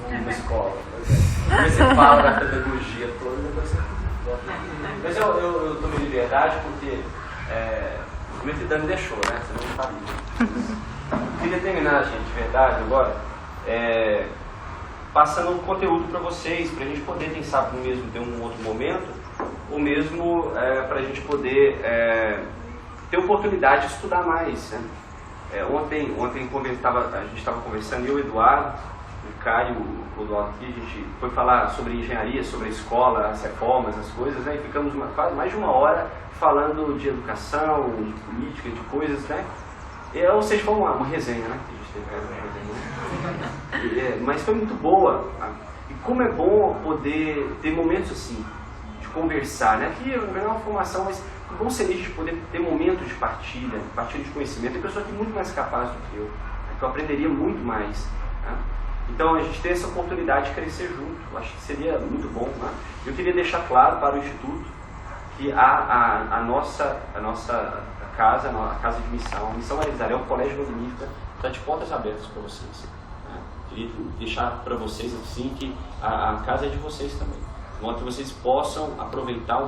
De escola. Você fala da pedagogia toda, depois você... Mas eu tomei liberdade porque o meu filho me deixou, né? Você não sabia. Queria terminar, gente, de verdade, agora, passando um conteúdo para vocês, para a gente poder, quem sabe, mesmo ter um outro momento, ou mesmo para a gente poder ter oportunidade de estudar mais, né? Ontem a gente estava conversando, eu, o Eduardo, o Caio, o Eduardo aqui, a gente foi falar sobre engenharia, sobre a escola, as reformas, as coisas, né? E ficamos quase mais de uma hora falando de educação, de política, de coisas, né? Ou seja, foi uma resenha, né? Que a gente teve, mas foi muito boa. E como é bom poder ter momentos assim, de conversar, né? Aqui não é uma formação, mas é bom seria a gente poder ter momentos de partilha de conhecimento. Tem pessoa aqui muito mais capaz do que eu aprenderia muito mais, né? Então a gente tem essa oportunidade de crescer junto. Eu acho que seria muito bom, né? Eu queria deixar claro para o Instituto que a nossa casa, a casa de missão, a Missão Maria, o Colégio Magnífica, está de portas abertas para vocês, né? Queria deixar para vocês assim que a casa é de vocês também, de modo que vocês possam aproveitar o